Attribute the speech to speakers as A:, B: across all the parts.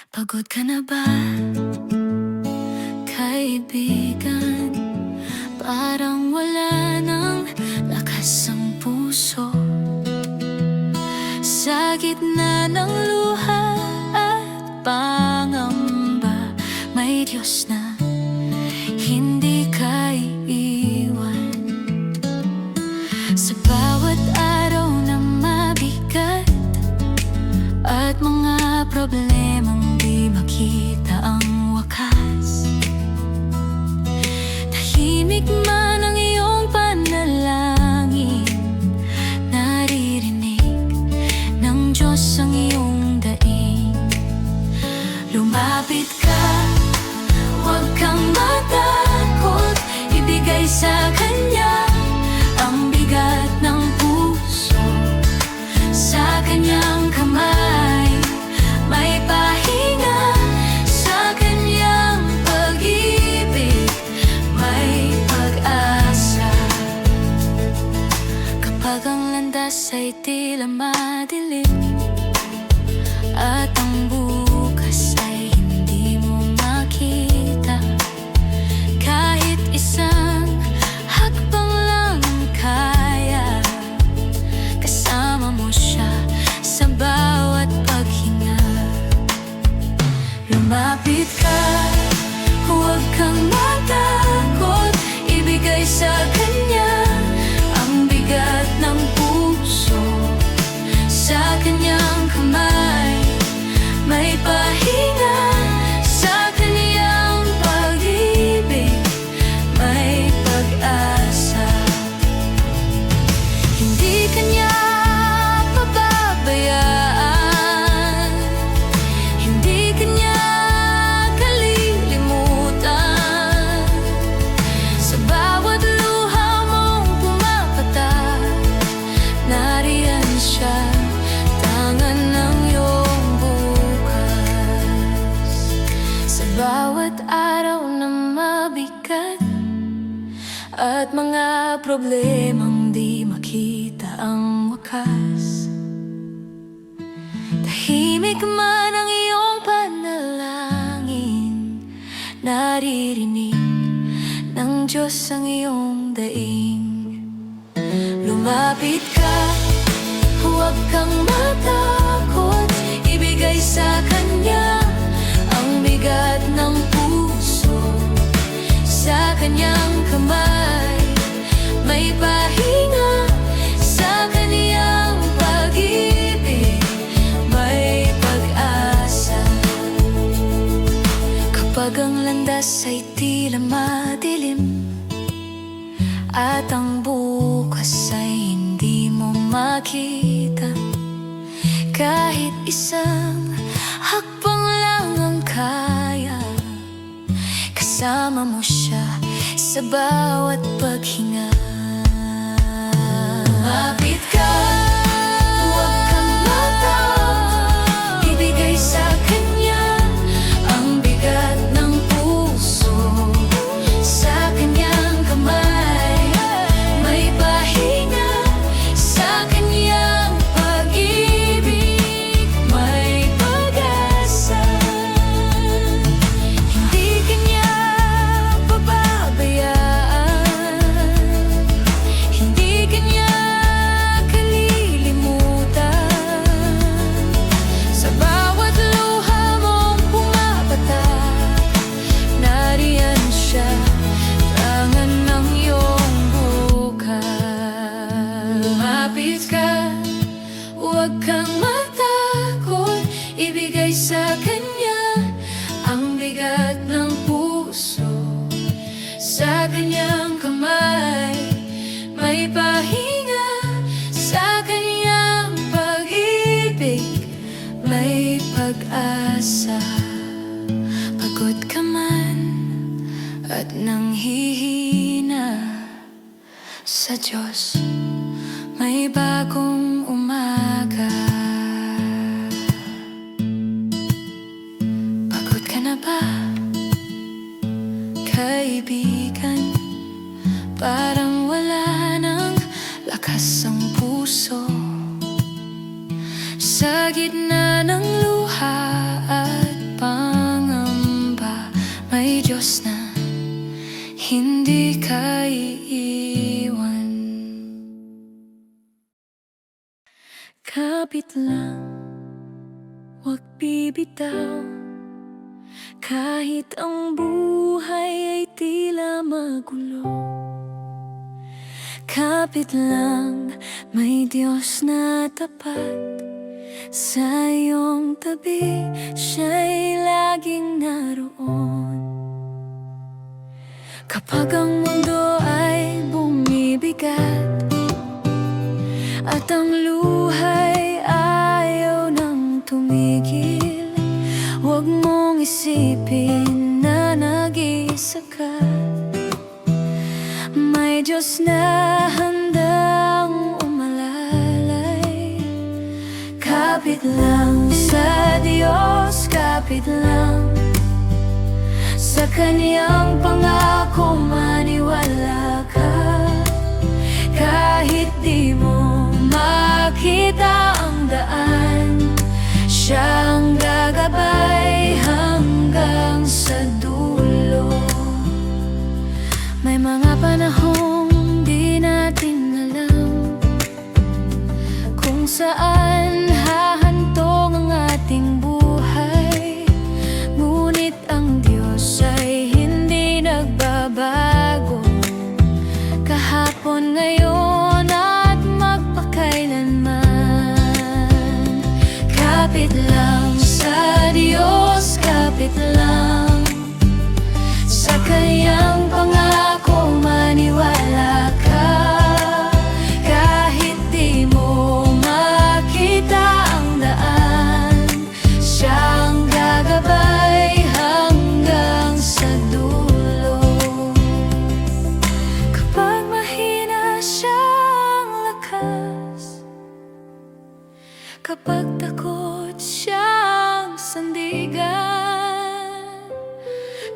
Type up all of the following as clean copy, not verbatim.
A: Pagod ka na ba, kaibigan? Parang wala nang lakas ang puso. Sa gitna ng luha at pangamba, may Diyos na hindi ka iiwan. Sa bawat araw na mabigat at mga problemang di makita ang wakas, tahimik man ang iyong panalangin, naririnig ng Diyos ang iyong daing. Lumapit ka, huwag kang matakot, ibigay sa Kanya ang bigat ng puso. Sa Kanyang kamay may pahinga, sa Kanyang pag-ibig may pag-asa. Kapag ang landas ay tila madilim at ang bukas ay hindi mo makita, kahit isang hakbang lang kaya, kasama mo siya sa bawat paghinga. Lumapit ka, huwag kang matakot, ibigay sa Kanya ang bigat ng puso. Sa Kanyang kamay may pahinga, sa Kanyang pag-ibig may pag-asa. Hindi Kanya pababayaan, hindi Kanya kalilimutan. Sa bawat luha mong pumapatak, nariyan siya, tangan ng iyong bukas. Sa bawat araw na mabigat at mga problemang di makita ang wakas, tahimik man ang iyong panalangin, naririnig ng Diyos ang iyong daing. Lumapit ka, huwag kang matakot, ibigay sa Kanya ang bigat ng puso. Sa Kanyang kamay may pahinga, sa Kanyang pag-ibig may pag-asa. Kapag ang landas ay tila madilim at ang bukas ay hindi mo makita, kahit isang hakbang lang ang kaya, kasama mo siya sa bawat paghinga. Lumapit ka, huwag kang matakot, ibigay sa Kanya ang bigat ng puso. Sa Kanyang kamay may pahinga, sa Kanyang pag-ibig may pag-asa. Hindi Kanya pababayaan, hindi Kanya kalilimutan. Sa bawat luha mong pumapatak, nariyan siya, tangan ng iyong bukas. Lumapit ka, huwag kang matakot, ibigay sa Kanya ang bigat ng puso. Sa Kanyang kamay may pahinga, sa Kanyang pag-ibig may pag-asa. Pagod ka man at nanghihina, sa Diyos may bagong umaga. Pagod ka na ba, kaibigan? Parang wala nang lakas ang puso. Sa gitna ng luha at Diyos na hindi ka iiwan. Kapit lang, huwag bibitaw, kahit ang buhay ay tila magulo. Kapit lang, may Diyos na tapat sa iyong tabi, siya'y laging naroon. Kapag ang mundo ay bumibigat at ang luhay ayaw nang tumigil, huwag mong isipin na nag-iisa ka. May Diyos na handang umalalay. Kapit lang sa Diyos, kapit lang sa Kanyang pangako, maniwala ka. Kahit di mo makita ang daan, siya ang gagabay hanggang sa dulo. May mga panahong di natin alam kung saan hahantong ang ating buhay, ngunit ang Diyos ay hindi nagbabago. Kahapon, ngayon at magpakailanman. Kapit lang sa Diyos, kapit lang sa Kanyang pangako, maniwala ka. Kahit di mo makita ang daan, siya ang gagabay hanggang sa dulo. Kapag mahina siyang lakas, kapag takot siyang sandigan,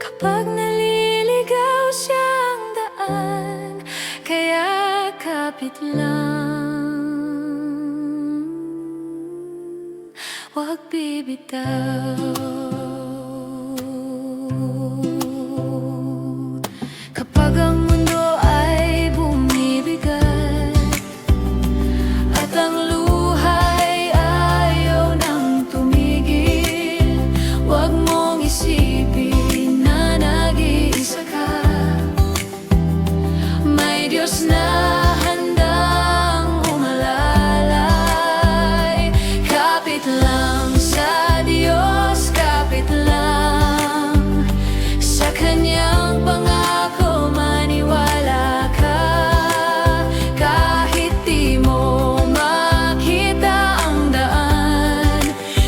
A: kapag naliligaw siyang daan, kaya kapit lang, huwag bibitaw. Kapag ang mundo ay bumibigat at ang luhay ayaw nang tumigil, huwag mong isipin na nag-iisa ka. May Diyos na handang umalalay. Kapit lang sa Diyos, kapit lang sa Kanyang pangako, maniwala ka. Kahit di mo makita ang daan,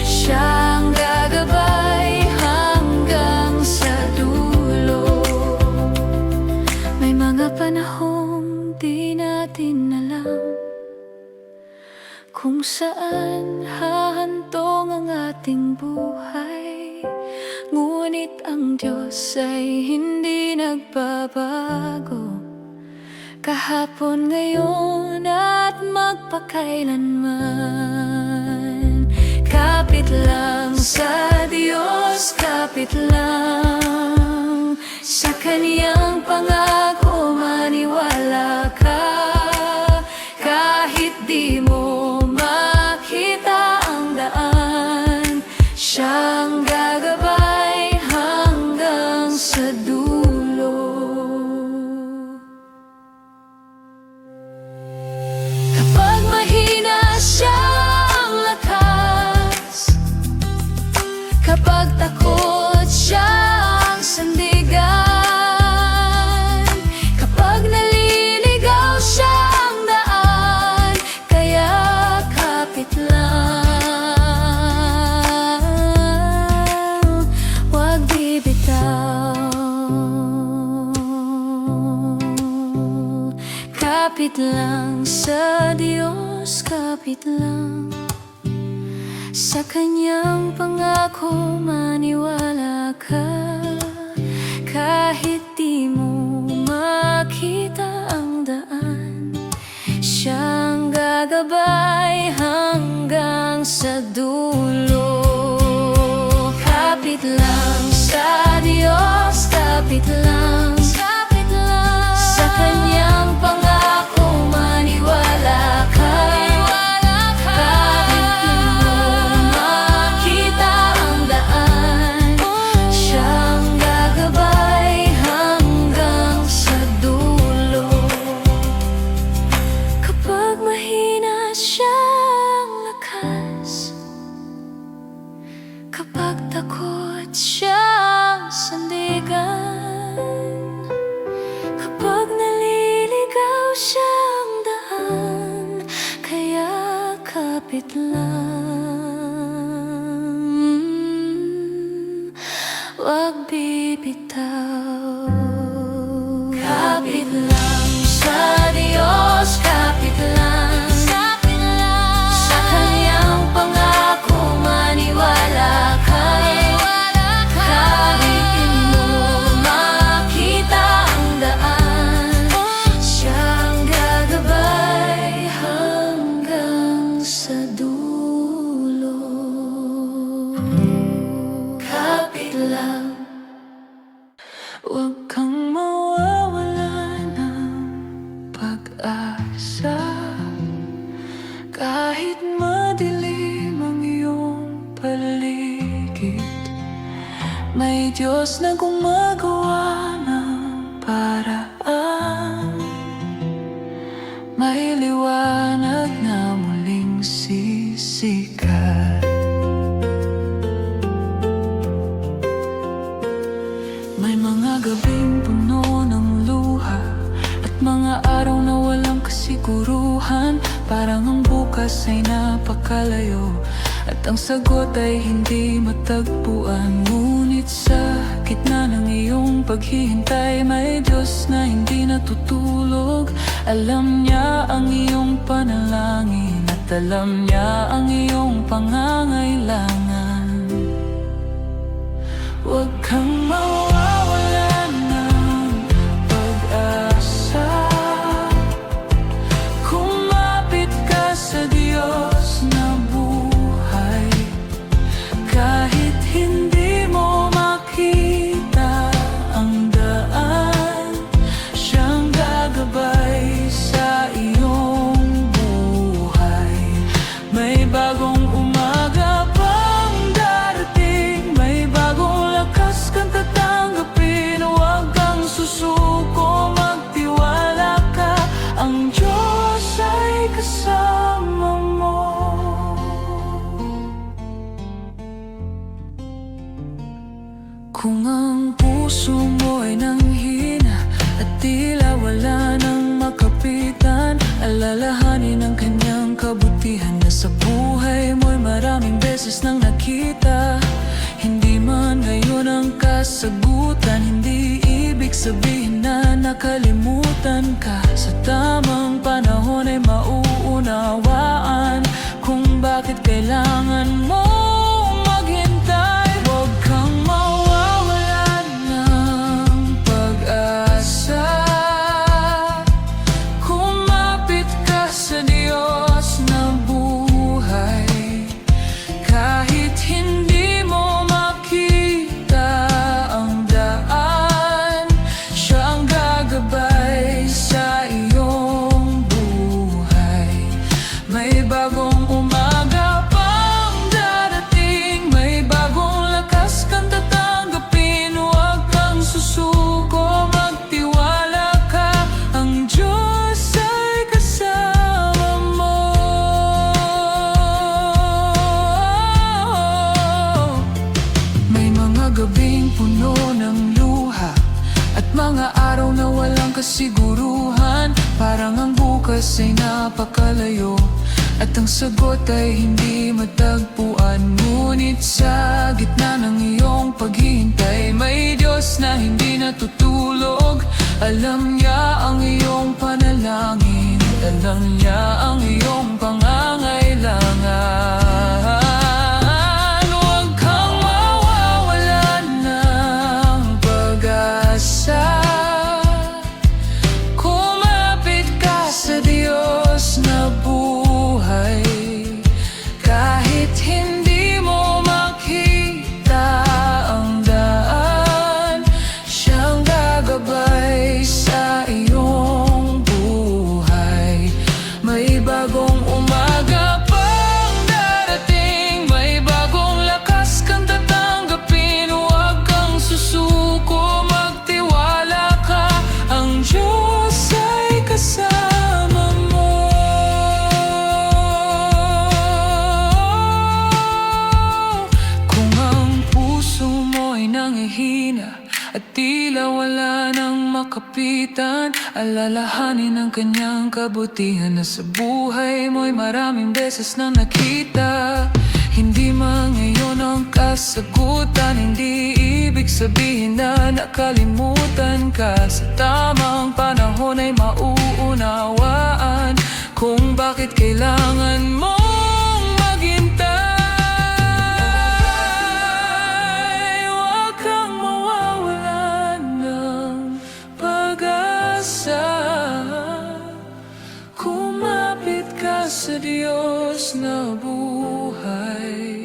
A: siya ang gagabay hanggang sa dulo. May mga panahong di natin alam kung saan hahantong ang ating buhay, ngunit ang Diyos ay hindi nagbabago. Kahapon, ngayon at magpakailanman. Kapit lang sa Diyos, kapit lang sa Kanyang pangako, maniwala ka. Kahit di mo makita ang daan, siya ang gagabay hanggang sa dulo. Kapag mahina siyang lakas, kapag takot siyang sandigan, kapag naliligaw siyang daan, kaya kapit lang, huwag bibitaw. Kapit lang sa Diyos, kapit lang sa Kanyang pangako, maniwala ka. Kahit di mo makita ang daan, siyang gagabay hanggang sa dulo. Kapit lang sa Diyos, kapit Kapit lang sa kanyang pangako, maniwala ka. Kahit di mo makita ang daan, siyang gagabay hanggang sa dulo. Kapag mahina siyang lakas, kapag takot siyang sandigan, kapag naliligaw siyang daan, kaya kapit lang, wag bibitaw. Kapit lang sa Diyos, kapit lang sa kanyang pangako, maniwala ka. Kahit di mo makita ang daan, siyang gagabay hanggang sa dulo. Kapit lang, huwag kang mawawala ng pag-asa. Kahit madilim ang iyong paligid, may Diyos na gumagawa ng paraan. May liwanag na muling sisikat. May mga gabing puno ng luha at mga araw na walang kasiguruhan. Parang ang bukas ay napakalayo at ang sagot ay hindi matagpuan. Ngunit sa gitna ng iyong paghihintay, may Diyos na hindi natutulog. Alam niya ang iyong panalangin at alam niya ang iyong pangangailangan. Huwag kang mawawalan ng pag-asa. Kumapit ka sa Diyos na buhay. Kahit hindi mo makita ang daan, siyang gagabay sa iyong buhay. May bagong umaga pang darating, may bagong lakas kang tatanggapin. Huwag kang susuko, magtiwala ka, ang Diyos ay kasama mo. Kung ang puso mo ay nanghina at tila wala nang makapitan, alalahanin ang kanyang kabutihan na sa buhay mo'y maraming beses nang nakita. Hindi man ngayon ang kasagutan, hindi ibig sabihin na nakalimutan ka. Sa tamang panahon ay mauunawaan kung bakit kailangan mo maghintay. Huwag kang mawawalan ng pag-asa. Kumapit ka sa Diyos na buhay. Kahit hindi mo makita ang daan, siyang gagabay sa iyong buhay. May bagong umaga pang darating, may bagong lakas kang tatanggapin. Huwag kang susuko, magtiwala ka, ang Diyos ay kasama mo. May mga gabing puno ng luha at mga araw na walang kasiguruhan. Parang ang bukas ay napakalayo at ang sagot ay hindi matagpuan. Ngunit sa gitna ng iyong paghihintay, may Diyos na hindi natutulog. Alam niya ang iyong panalangin, alam niya ang iyong pangangailangan. Huwag kang mawawalan ng pag-asa. Kumapit ka sa Diyos na buhay. Kahit hindi mo makita ang daan, siyang at tila wala nang makapitan. Alalahanin ang kanyang kabutihan na sa buhay mo'y maraming beses na nakita. Hindi man ngayon ang kasagutan, hindi ibig sabihin na nakalimutan ka. Sa tamang panahon ay mauunawaan kung bakit kailangan mong maghintay. Huwag kang mawawalan ng pag-asa. Kumapit ka sa Diyos na buhay.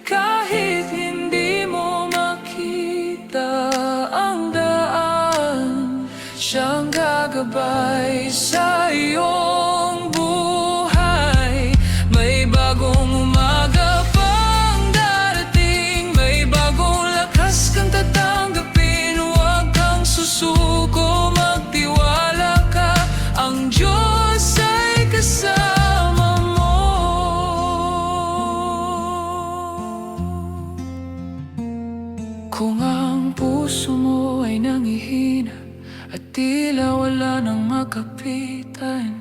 A: Kahit hindi mo makita ang daan, siyang gagabay sa iyong buhay. May bagong umaga pang darating, may bagong lakas kang tatanggapin. Huwag kang susuko, magtiwala ka, ang Diyos ay kasama mo. Kung ang puso mo ay nangihina at tila wala nang makapitan,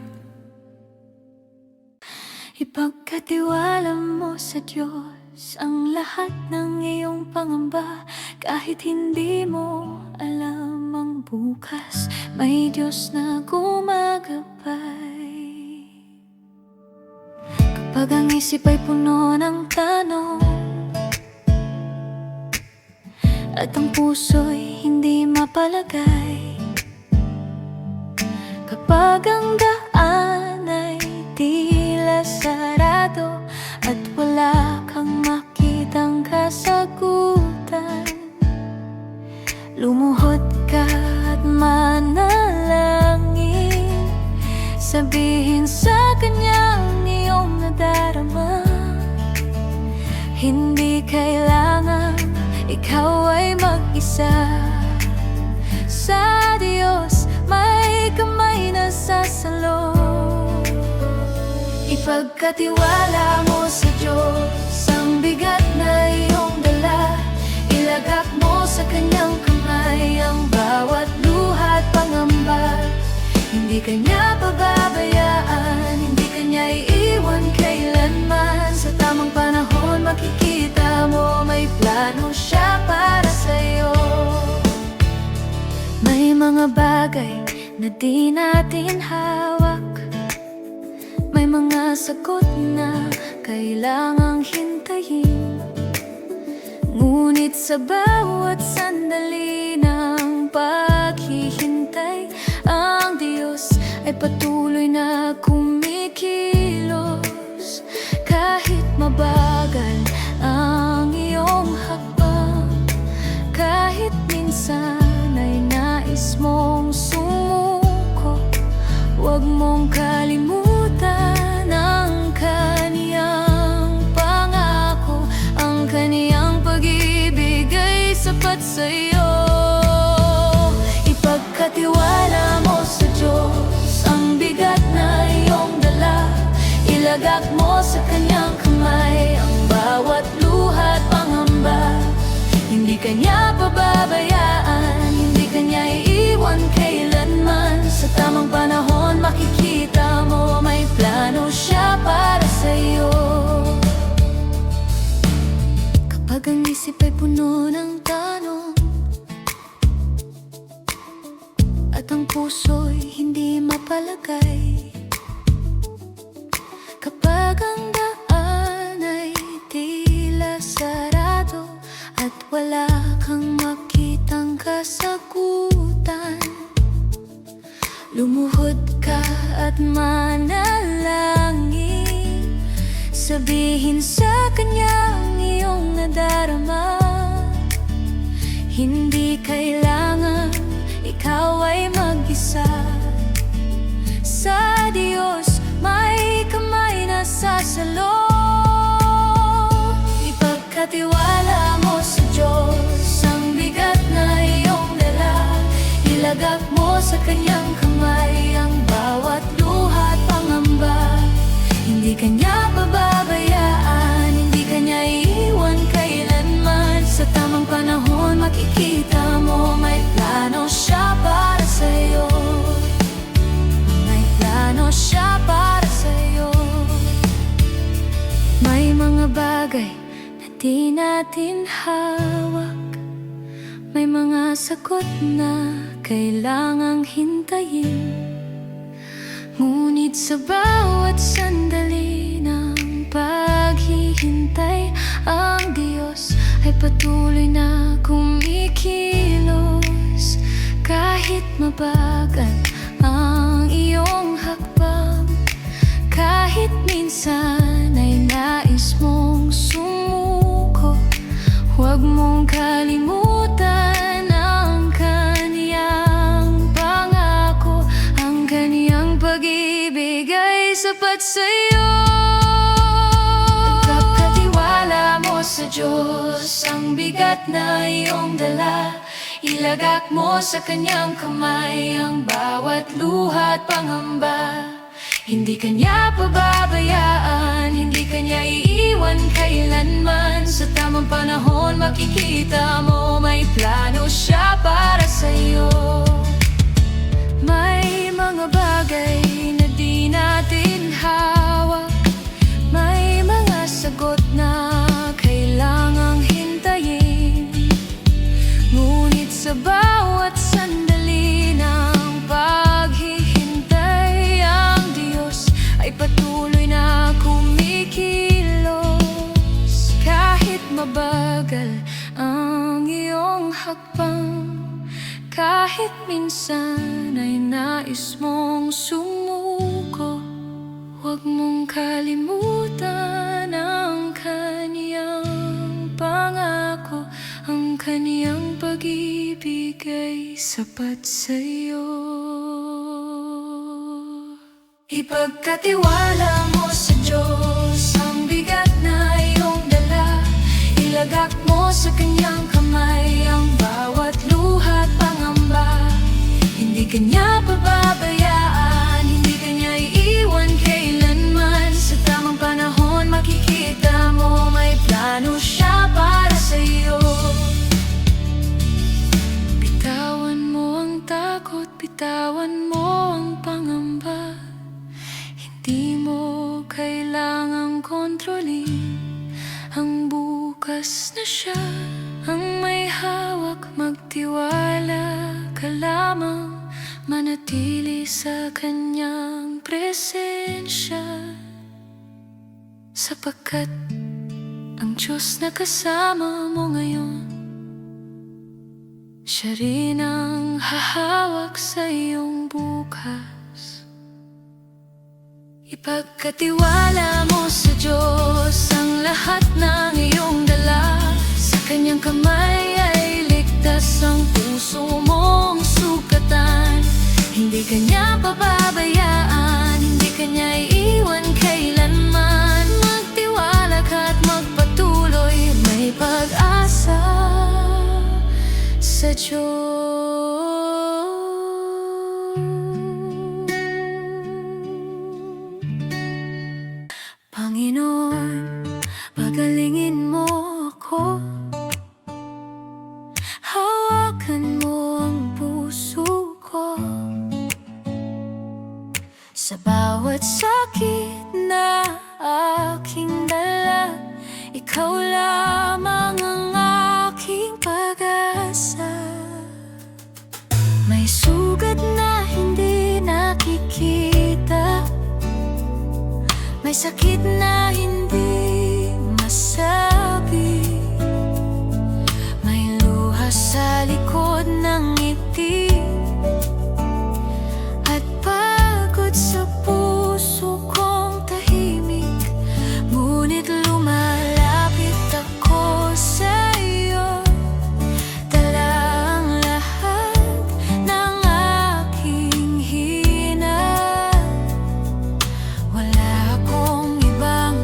B: ipagkatiwala mo sa Diyos ang lahat ng iyong pangamba. Kahit hindi mo alam ang bukas, may Diyos na gumagabay. Kapag ang isip ay puno ng tanong at ang puso'y hindi mapalagay, kapag ang daan ay tila sarado at wala kang makitang kasagutan, lumuhod ka at manalangin. Sabihin sa Kanyang iyong nadarama. Hindi kailangan ikaw ay mag-isa. Sa Diyos may kamay na sasalo. Ipagkatiwala mo sa Diyos ang bigat na iyong dala. Ilagak mo sa Kanyang kamay ang bawat luha at pangamba. Hindi Kanya pababayaan, hindi Kanya iiwan kailanman. Sa tamang panahon makikita mo may plano Siya para sa'yo. May mga bagay na di natin hawak, may mga sagot na kailangang hintayin. Ngunit sa bawat sandali ng paghihintay, ang Diyos ay patuloy na kumikilos. Kahit mabagal ang iyong hakbang, kahit minsan ay nais mong sumuko, huwag mong kalimutan ang Kaniyang pangako. Ang Kaniyang pag-ibig ay sapat sa'yo. Ipagkatiwala mo sa Diyos ang bigat na iyong dala. Ilagak mo sa Kanyang kamay ang bawat luha at pangamba. Hindi Kanya pababayaan, hindi Kanya iiwan kailanman. Sa tamang panahon makikita mo may plano Siya para sa'yo. Kapag ang isip ay puno ng tanong at ang puso'y hindi mapalagay, kapag ang daan ay tila sarado at wala kang makitang kasagutan, lumuhod ka at manalangin. Sabihin sa Kanyang iyong nadarama. Hindi kailangan ikaw ay mag-isa. Sa Diyos may kamay na sasalo. Ipagkatiwala mo sa Diyos ang bigat na iyong dala. Ilagak mo sa Kanyang kamay ang bawat luha at pangamba. Hindi Kanya pababayaan, hindi Kanya iiwan kailanman. Sa tamang panahon makikita mo di natin hawak. May mga sagot na kailangang hintayin, ngunit sa bawat sandali ng paghihintay, ang Diyos ay patuloy na kumikilos. Kahit mabagal ang iyong hakbang, kahit minsan ay nais mong sumuko, huwag mong kalimutan ang kaniyang pangako. Ang kaniyang pag-ibig ay sapat sa'yo. Ipagkatiwala mo sa Diyos ang bigat na iyong dala. Ilagak mo sa kanyang kamay ang bawat luha at pangamba. Hindi kanya pababayaan, hindi kanya iiwan kailanman. Sa tamang panahon makikita mo may plano siya para sa'yo. May mga bagay na di natin hawak, may mga sagot na kailangang hintayin, ngunit sa bawat sandali ng paghihintay, ang Diyos ay patuloy na kumikilos. Kahit mabagal ang iyong hakbang, kahit minsan ay nais mong sumuko, huwag mong kalimutan ang kaniyang pangako. Ang kaniyang pag-ibig ay sapat sa'yo. Ipagkatiwala mo sa Diyos ang bigat na iyong dala. Ilagak mo sa kanyang kamay ang bawat luha at pangamba. Hindi kanya pababayaan, hindi kanya iiwan kailanman. Sa tamang panahon makikita mo may plano siya para sa'yo. Bitawan mo ang takot, bitawan mo ang pangamba. Di mo kailangang kontrolin ang bukas na siya ang may hawak. Magtiwala ka lamang, manatili sa kanyang presensya, sapagkat ang Diyos na kasama mo ngayon, siya rin ang hahawak sa iyong bukas. Ipagkatiwala mo sa Diyos ang lahat ng iyong dala. Sa kanyang kamay ay ligtas ang puso mong sugatan. Hindi kanya pababayaan, hindi kanya iiwan kailanman. Magtiwala ka at magpatuloy, may pag-asa sa Diyos. Panginoon, pagalingin mo ako, hawakan mo ang puso ko. Sa bawat sakit na aking dala, ikaw lamang ang aking pag-asa. May sugat na hindi nakikita, may sakit na hindi masabi, may luha sa likod ng ngiti, at pagod sa puso kong tahimik. Ngunit lumalapit ako sa iyo, dala ang lahat ng aking hina. Wala akong ibang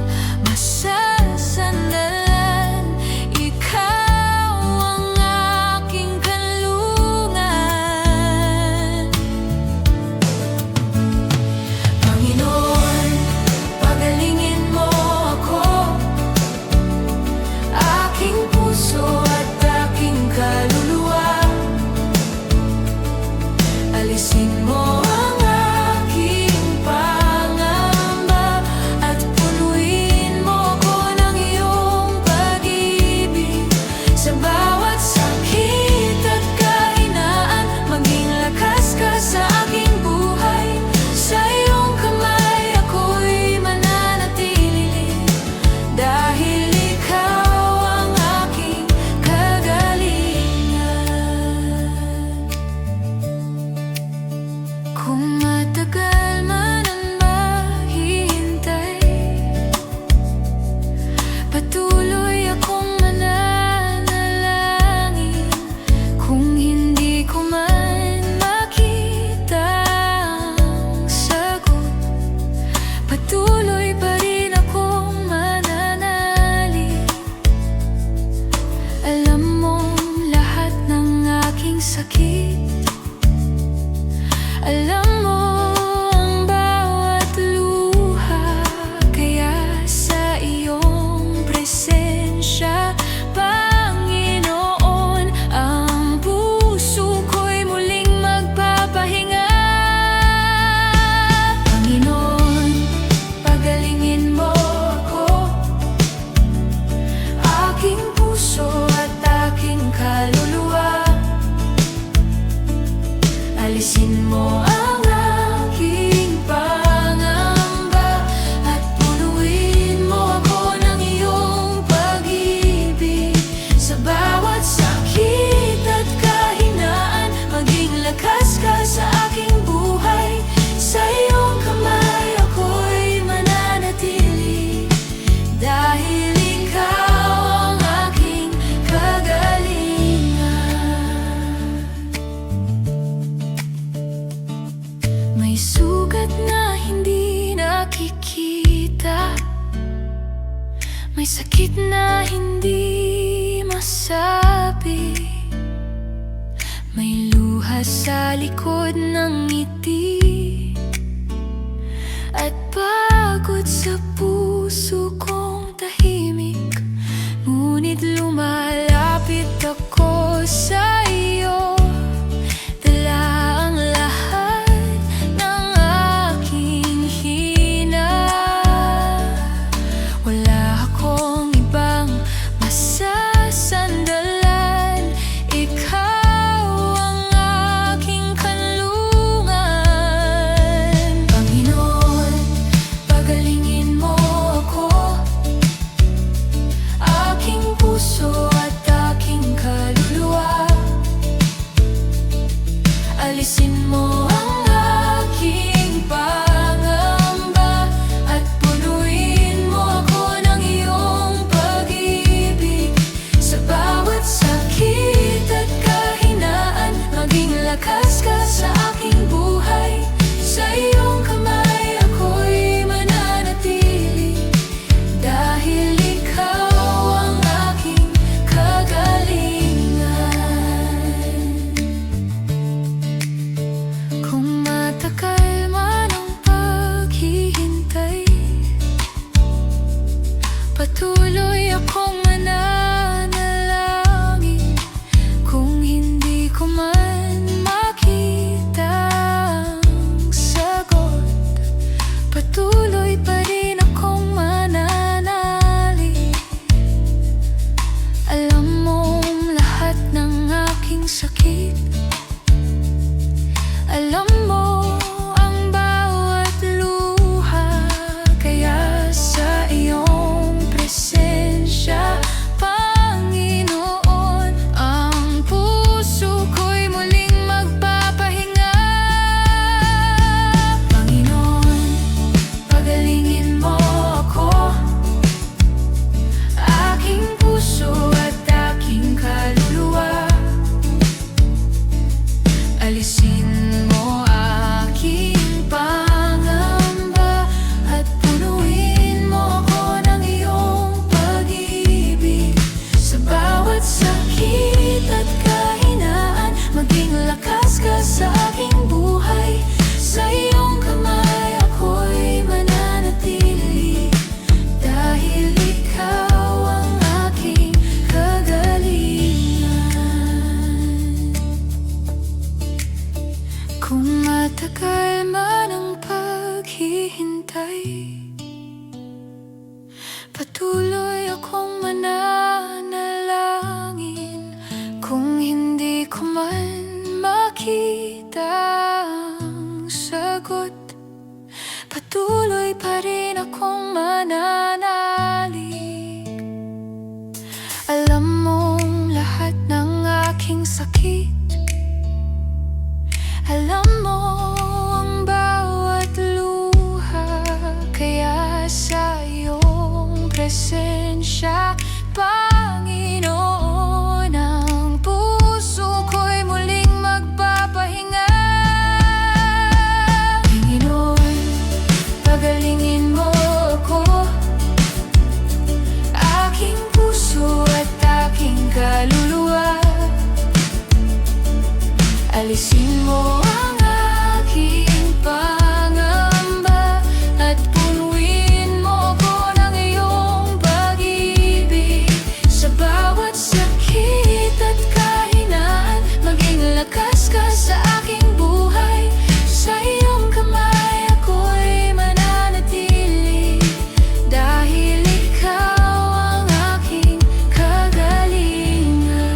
B: Kahit na hindi masabi, may luha sa likod ng ngiti, at pagod sa puso kong tahimik. Ngunit lumalapit ako sa iyo, dala ang lahat ng aking hina. Wala akong ibang masasandalan, ikaw ang aking kanlungan. Panginoon, pagalingin mo ako, aking puso at aking kaluluwa. Alisin mo ang aking pangamba, at punuin mo ako ng iyong pag-ibig. Sa bawat sakit at kahinaan, maging lakas ka sa aking buhay. Sa iyong kamay ako'y mananatili, dahil ikaw ang aking kagalingan. Kung matagal man ang paghihintay, patuloy akong mananalangin. Kung hindi ko man makita ang sagot, patuloy pa rin akong mananalig. Alam mong lahat ng aking sakit, alam mo ang bawat luha. Kaya sa iyong presensya, Panginoon, ang puso ko'y muling magpapahinga. Panginoon, pagalingin mo ako, aking puso at aking kaluluwa. Alisin mo aking pangamba, at punuin mo ako ng iyong pag-ibig. Sa bawat sakit at kahinaan, maging lakas ka sa aking buhay. Sa iyong kamay ako'y mananatili, dahil ikaw ang aking kagalingan. Kung matagal man ang paghihintay, patuloy akong mananalangin. Kung hindi ko man makita ang sagot, patuloy pa rin akong mananalig. Alam mong lahat ng aking sakit, alam mo ang bawat luha. Kaya sa iyong presensya, Panginoon, ang puso ko'y muling magpapahinga. Panginoon, pagalingin mo ako, aking puso at aking kaluluwa. Alisin mo ang aking pangamba, at punuin mo ako ng iyong pag-ibig. Sa bawat sakit at kahinaan, maging lakas ka sa aking buhay. Sa iyong kamay ako'y mananatili, dahil ikaw ang aking kagalingan.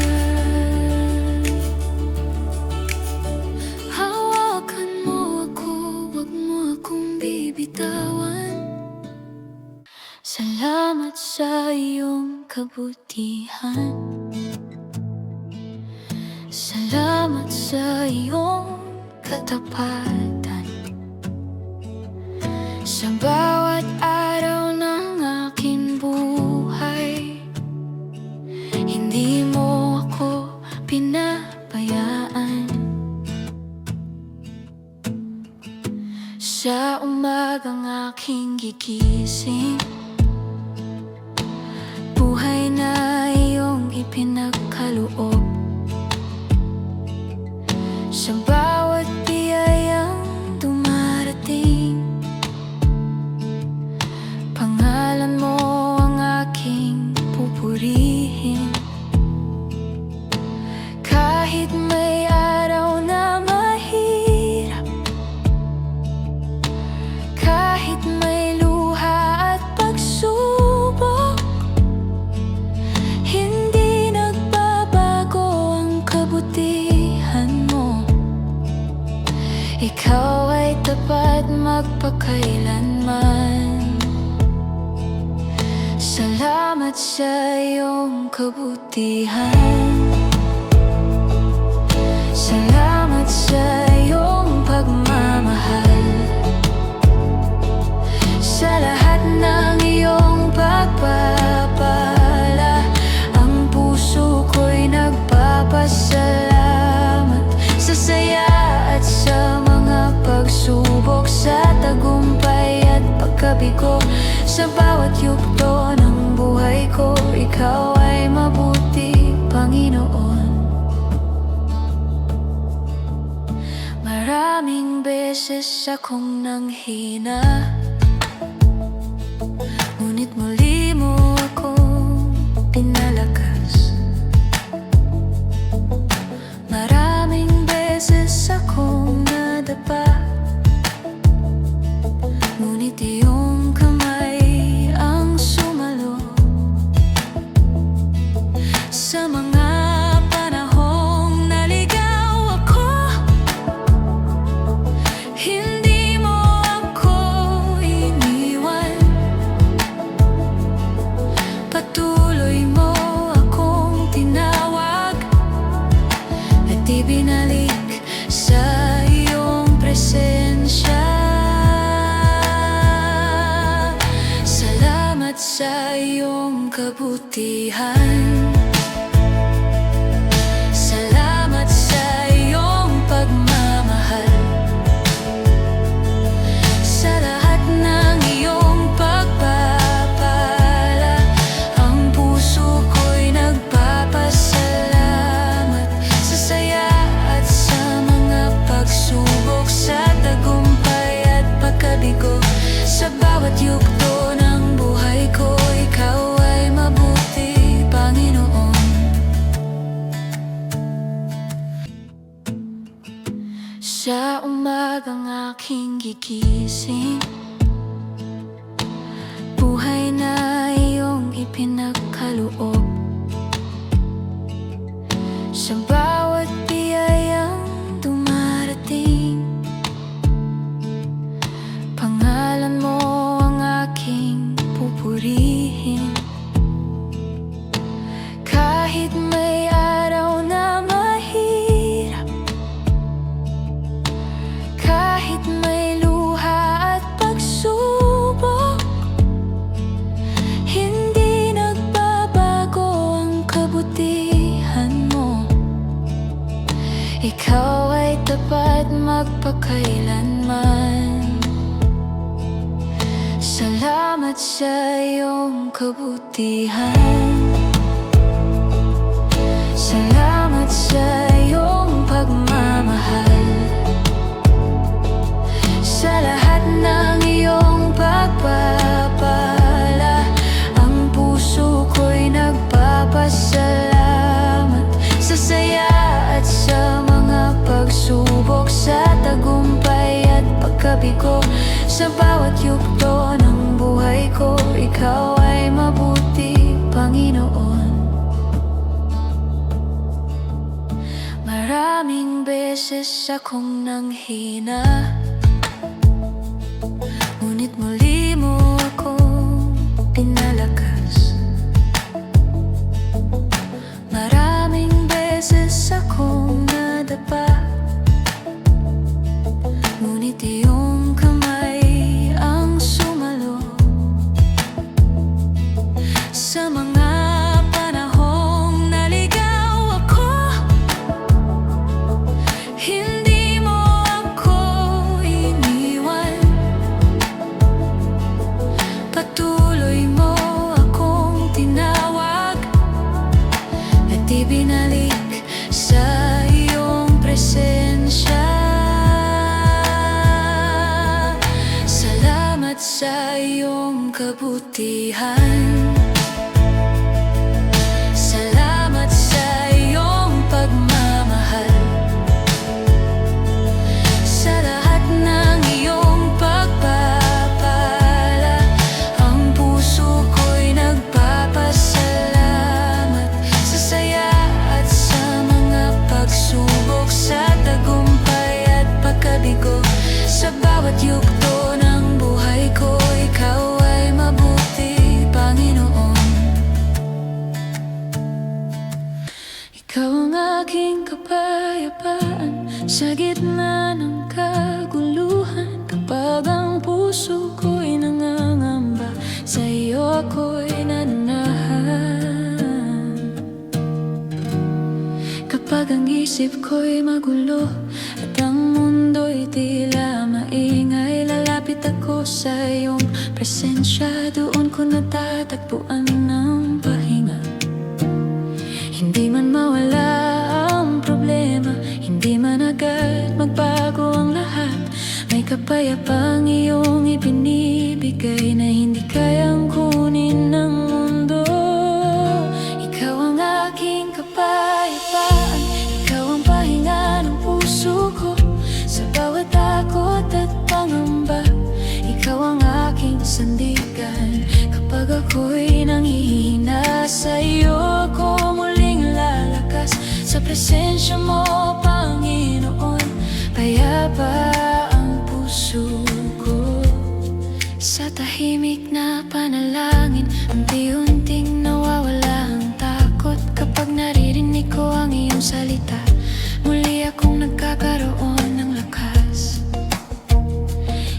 B: Hawakan mo ako, wag mo akong bibitawan. Salamat sa iyong kabutihan, salamat sa iyong katapatan. Sa bawat araw ng aking buhay, hindi mo ako pinabayaan. Sa umagang aking gigising, Sa bawat biyayang dumarating, pangalan mo ang aking pupurihin. Kahit may araw na mahirap, kahit may luha at pagsubok, hindi nagbabago ang kabutihan mo. Ikaw ay tapat magpakailanman. Salamat sa iyong kabutihan. Salamat sa iyong pagmamahal. Sa lahat ng iyong pagpapala, ang puso ko'y nagpapasalamat. Sa saya at sa mga pagsubok, sa tagumpay at pagkabigo, sa bawat yugto ng buhay ko, ikaw ay mabuti, Panginoon. Maraming beses akong nanghina, ngunit muli mo akong pinalakas. Maraming beses akong nadapa, ngunit iyong kamay ang sumalo. Sa mga panahong naligaw ako, hindi mo ako iniwan. Patuloy mo akong tinawag at ibinalik sa iyong presensya. Salamat sa iyong kabutihan. Salamat sa iyong pagmamahal. Sa lahat ng iyong pagpapala, ang puso ko'y nagpapasalamat. Sa saya at sa mga pagsubok, sa tagumpay at pagkabigo, sa bawat yugto ng buhay ko, ikaw ay mabuti, Panginoon. Sa umagang aking gigising, buhay na iyong ipinagkaloob. Sa bawat biyayang dumarating, pangalan mo ang aking pupurihin. Kahit may araw na mahirap, kahit may luha at pagsubok, hindi nagbabago ang kabutihan mo. Ikaw ay tapat magpakailanman. Salamat sa iyong kabutihan. Salamat sa iyong pagmamahal. Sa lahat ng iyong pagpapala, ang puso ko'y nagpapasalamat. Sa saya at sa mga pagsubok, sa tagumpay at pagkabigo, sa bawat yugto ng buhay ko, ikaw ay mabuti, Panginoon. Maraming beses akong nanghina, ngunit muli mo akong pinalakas. Maraming beses akong nadapa, ngunit iyong kamay ang sumalo. Sa mga panahong naligaw ako, hindi mo ako
A: kabutihan. Salamat sa iyong pagmamahal, sa lahat ng iyong pagpapala. Ang puso ko'y nagpapasalamat sa saya at sa mga pagsubok, sa tagumpay at pagkabigo. Sa bawat yugto ng buhay ko, ikaw ay mabuti, Panginoon. Ikaw ang aking kapayapaan sa gitna ng kaguluhan. Kapag ang puso ko'y nangangamba, sa iyo ako'y nananahan. Kapag ang isip ko'y magulo at ang mundo'y tila maingay, lalapit ako sa iyong presensya. Doon ko natatagpuan ng pahinga. Hindi man mawala ang problema, hindi man agad magbago ang lahat, may kapayapang iyong ibinibigay na hindi kayang kunin ng mundo. Ikaw ang aking kapayapaan, ikaw ang pahinga ng puso ko. Sa bawat takot at pangamba, ikaw ang aking sandigan. Kapag ako'y nanghihina, sa iyo ako muling lalakas. Sa presensya mo, Panginoon, payapa ang puso ko. Sa tahimik na panalangin, unti-unting nawawala ang takot. Kapag naririnig ko ang iyong salita, muli akong nagkakaroon ng lakas.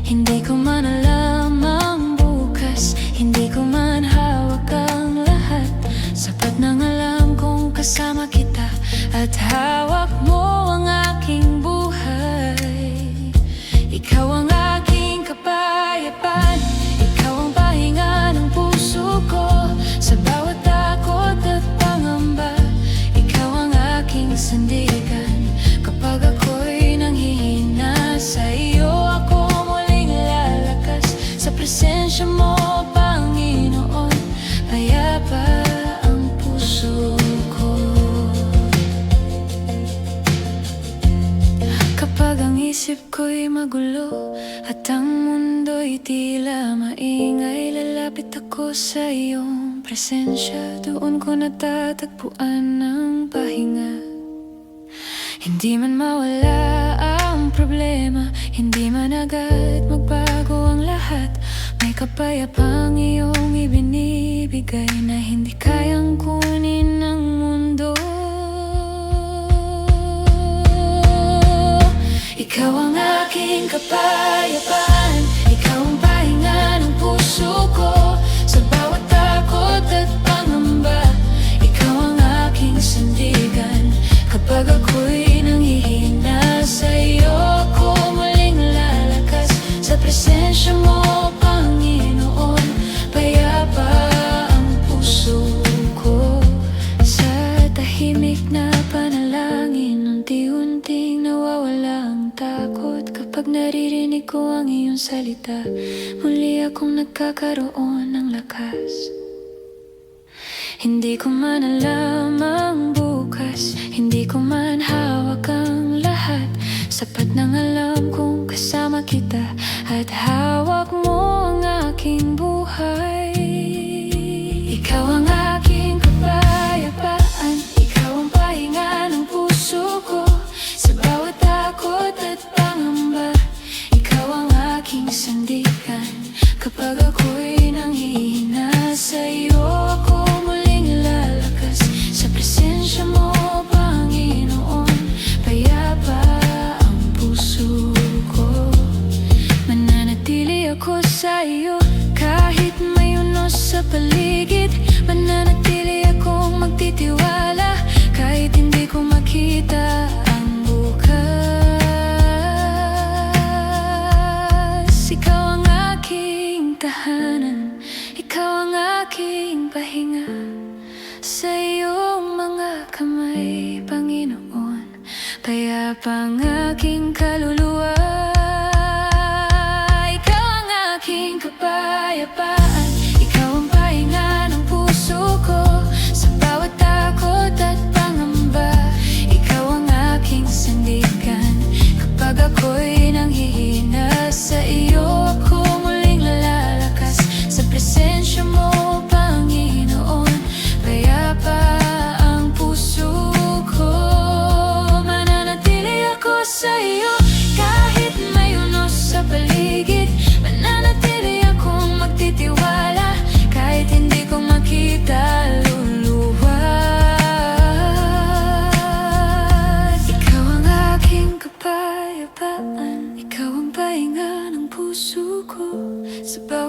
A: Hindi ko man alam ang bukas, hindi ko man hawak ang lahat. Sapat nang alam kong kasama kita at hawak mo ang aking buhay. Ikaw ang aking kapayapaan, ikaw ang pahinga ng puso ko. Sa bawat takot at pangamba, ikaw ang aking sandigan. Kapag ako'y nanghihina, sa iyo ako muling lalakas. Sa presensya mo, Panginoon, payapa ang puso ko. Kapag ang isip ko'y magulo at ang mundo'y tila maingay, lalapit ako sa iyong presensya. Doon ko natatagpuan ng pahinga. Hindi man mawala ang problema, hindi man agad magbago ang lahat, may kapayapang iyong ibinibigay na hindi kayang kunin ng mundo. Ikaw ang aking kapayapaan, ikaw ang pahinga ng puso ko. Sa bawat takot at pangamba, ikaw ang aking sandigan. Kapag ako'y nanghihina, sa iyo ako muling lalakas. Sa presensya mo, Panginoon, payapa ang puso ko. Sa tahimik na panalangin, unti-unting nawawala ang takot. Kapag naririnig ko ang iyong salita, muli akong nagkakaroon ng lakas. Hindi ko man alam ang bukas, hindi ko man hawak ang lahat. Sapat nang alam kong kasama kita at hawak mo ang aking buhay. Ikaw ang aking kapayapaan, ikaw ang pahinga ng puso ko. Sa bawat takot at pangamba, ikaw ang aking sandigan. Kapag ako'y nanghihina, sa iyo ako muling lalakas. Sa presensya mo, Panginoon, payapa ang puso ko. Mananatili ako sa iyo kahit may unos sa paligid. Mananatili akong magtitiwala kahit hindi ko makita ang bukas. Ikaw ang aking tahanan, ikaw ang aking pahinga. Sa iyong mga kamay, Panginoon, payapa ang aking kaluluwa. Ikaw ang aking kapayapaan,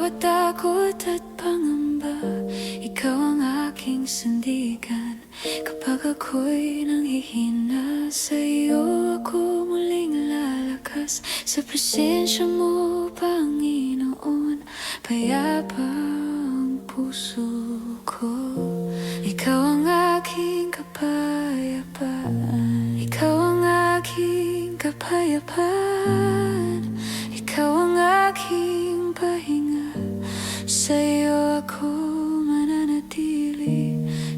A: bawat takot at pangamba, ikaw ang aking sandigan. Kapag ako'y nanghihina, sa'yo ako muling lalakas. Sa presensya mo, Panginoon, payapa ang puso ko. Ikaw ang aking kapayapaan, ikaw ang aking kapayapaan, ikaw ang aking pahinga. Sa'yo ako mananatili,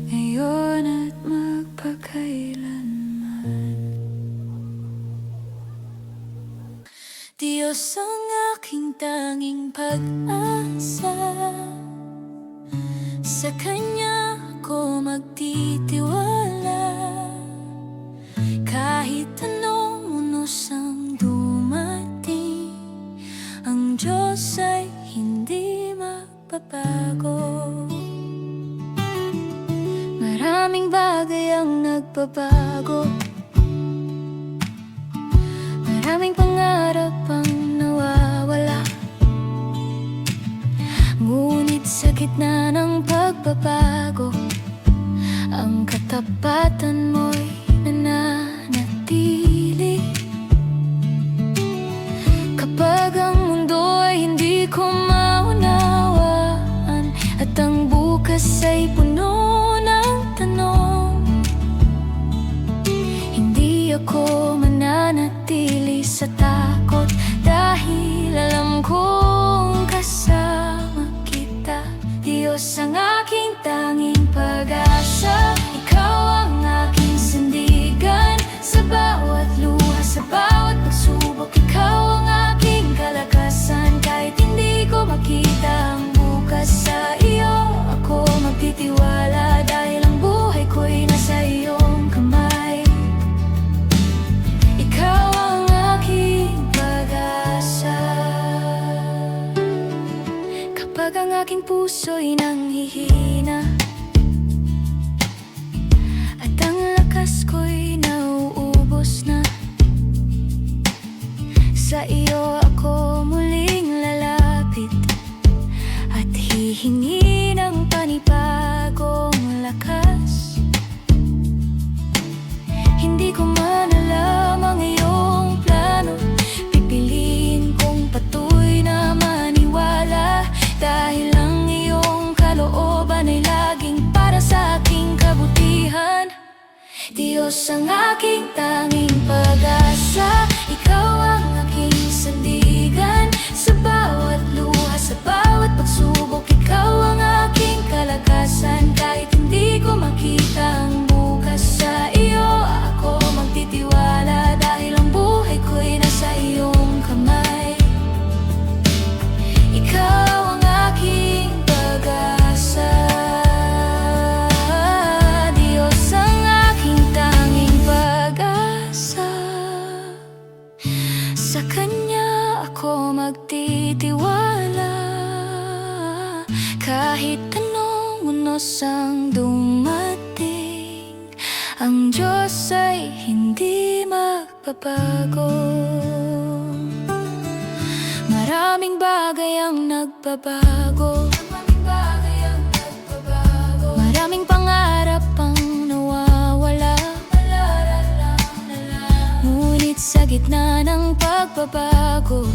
A: ngayon at magpakailanman. Diyos ang aking tanging pag-asa, sa Kanya ako magtitiwala. Kahit anong unos ang dumating, ang Diyos ay hindi magbabago. Maraming bagay ang nagbabago, maraming pangarap ang nawawala. Ngunit sa gitna ng pagbabago, ang katapatan mo'y nananatili. Kapag ang mundo ay hindi ko maunawaan, at ang bukas ay puno ng tanong, hindi ako mananatili sa takot, dahil alam kong kasama kita. Diyos ang aking tanging pag-asa, ikaw ang aking sandigan. Sa bawat luha, sa bawat pagsubok, ikaw ang aking kalakasan. Kahit hindi ko makita ang bukas, sa iyo ako magtitiwala, dahil ang buhay ko'y nasa iyong kamay. Ikaw ang aking pag-asa. Kapag ang aking puso'y nanghihina, at ang lakas ko'y nauubos na, sa iyo ako muling lalapit, at hihingi ng panibagong lakas. Hindi ko man alam ang iyong plano, pipiliin kong patuloy na maniwala, dahil ang iyong kalooban ay laging para sa aking kabutihan. Diyos ang aking tanging pag-asa, ikaw ang aking sandigan. Sa bawat luha, sa bawat pagsubok, ikaw ang aking kalakasan. Kahit hindi ko makita ang bukas, sa iyo ako magtitiwala, dahil ang buhay ko'y nasa iyong kamay. Ikaw ang aking pag-asa. Diyos ang aking tanging pag-asa, sa Kanya ako magtitiwala. Kahit anong unos ang dumating, ang Diyos ay hindi magbabago. Maraming bagay ang nagbabago, maraming pangarap ang nawawala. Ngunit sa gitna ng pagbabago,